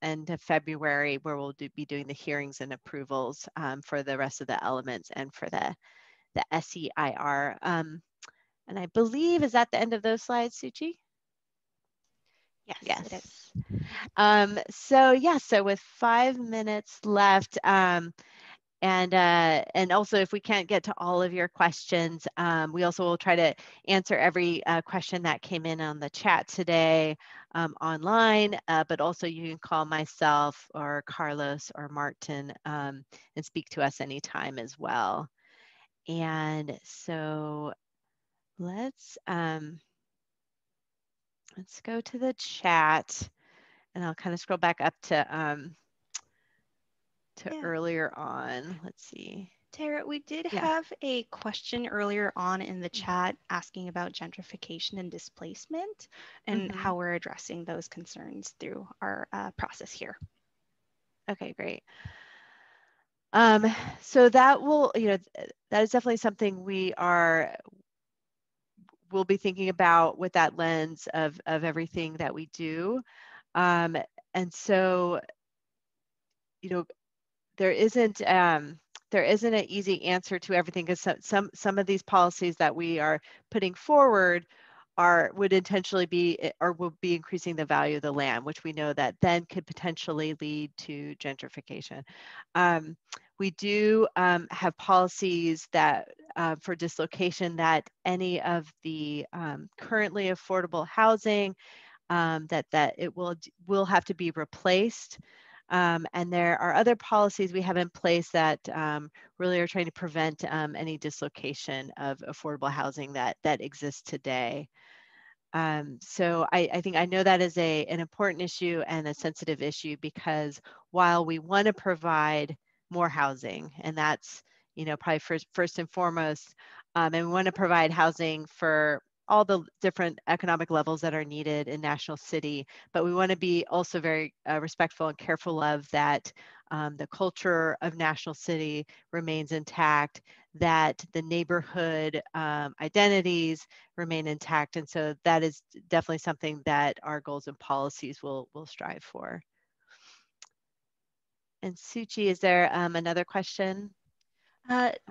and to February, where we'll be doing the hearings and approvals for the rest of the elements and for the SEIR. And I believe, is that the end of those slides, Suchi? Yes, it is. So with 5 minutes left, and also if we can't get to all of your questions, we also will try to answer every question that came in on the chat today online, but also you can call myself or Carlos or Martin and speak to us anytime as well. And so let's go to the chat, and I'll kind of scroll back up to earlier on. Let's see. Tara, we did have a question earlier on in the chat asking about gentrification and displacement and how we're addressing those concerns through our process here. Okay, great. So that will, that is definitely something we'll be thinking about with that lens of everything that we do. And so, there isn't an easy answer to everything, because some of these policies that we are putting forward would intentionally be, or will be increasing the value of the land, which we know that then could potentially lead to gentrification. We do have policies that for dislocation, that any of the currently affordable housing that it will have to be replaced. And there are other policies we have in place that really are trying to prevent any dislocation of affordable housing that exists today. So I know that is an important issue and a sensitive issue, because while we want to provide more housing, and that's probably first and foremost, and we want to provide housing for all the different economic levels that are needed in National City, but we want to be also very respectful and careful of that the culture of National City remains intact, that the neighborhood identities remain intact. And so that is definitely something that our goals and policies will strive for. And Suchi, is there another question?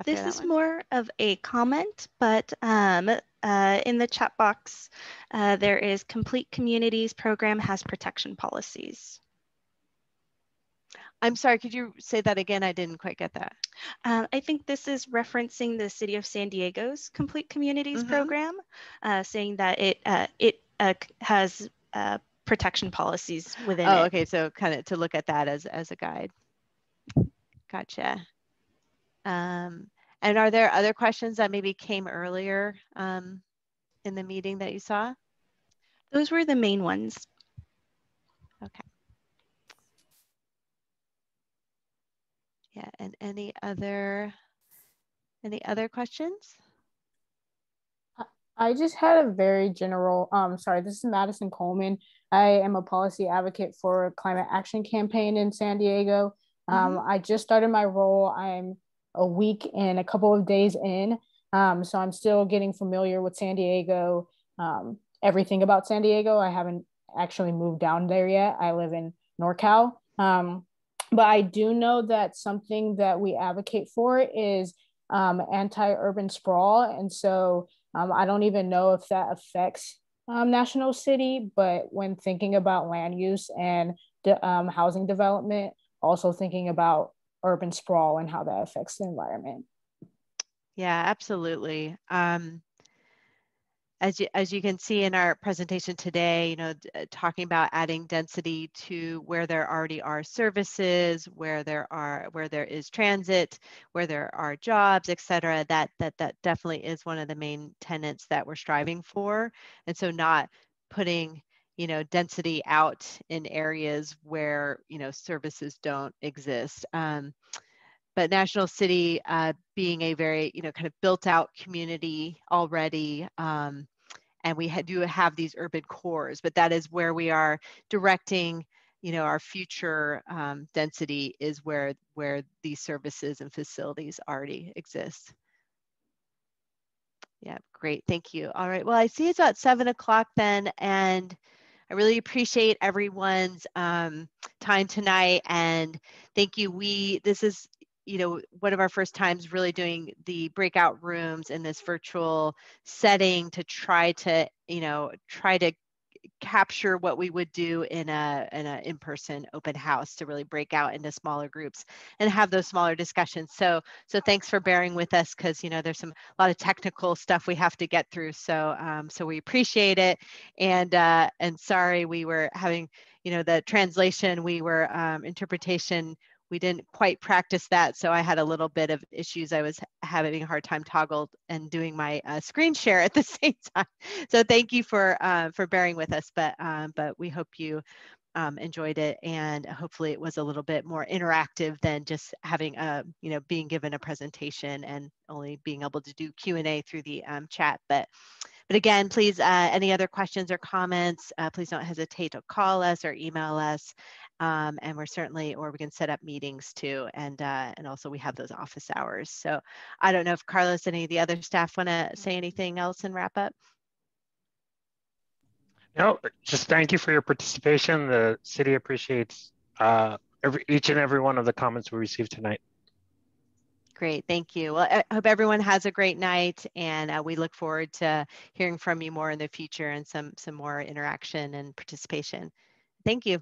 This is more of a comment, but in the chat box, there is Complete Communities program has protection policies. I'm sorry, could you say that again? I didn't quite get that. I think this is referencing the City of San Diego's Complete Communities program, saying that it has protection policies within it. Oh, okay, so kind of to look at that as a guide. Gotcha. And are there other questions that maybe came earlier in the meeting that you saw? Those were the main ones. Okay. Yeah, and any other questions? I just had a very general, sorry, this is Madison Coleman. I am a policy advocate for a climate action campaign in San Diego. I just started my role. I'm a week and a couple of days in. So I'm still getting familiar with San Diego, everything about San Diego. I haven't actually moved down there yet. I live in NorCal. But I do know that something that we advocate for is anti-urban sprawl. And so I don't even know if that affects National City, but when thinking about land use and housing development, also thinking about urban sprawl and how that affects the environment. Yeah, absolutely. As you can see in our presentation today, talking about adding density to where there already are services, where there is transit, where there are jobs, et cetera, that definitely is one of the main tenets that we're striving for. And so not putting density out in areas where services don't exist. But National City being a very kind of built out community already, and we do have these urban cores, but that is where we are directing our future density, is where these services and facilities already exist. Yeah, great, thank you. All right, well, I see it's about 7 o'clock then, and I really appreciate everyone's time tonight, and thank you. This is one of our first times really doing the breakout rooms in this virtual setting to try to capture what we would do in a in-person open house, to really break out into smaller groups and have those smaller discussions. So thanks for bearing with us, because there's a lot of technical stuff we have to get through. So we appreciate it, and sorry we were having the translation, interpretation we didn't quite practice that, so I had a little bit of issues. I was having a hard time toggled and doing my screen share at the same time. So thank you for bearing with us, but we hope you enjoyed it, and hopefully it was a little bit more interactive than just having being given a presentation and only being able to do Q&A through the chat. But again, please, any other questions or comments, please don't hesitate to call us or email us. And we're certainly, or we can set up meetings too. And also we have those office hours. So I don't know if Carlos, any of the other staff want to say anything else and wrap up? No, just thank you for your participation. The city appreciates each and every one of the comments we received tonight. Great, thank you. Well, I hope everyone has a great night, and we look forward to hearing from you more in the future and some more interaction and participation. Thank you.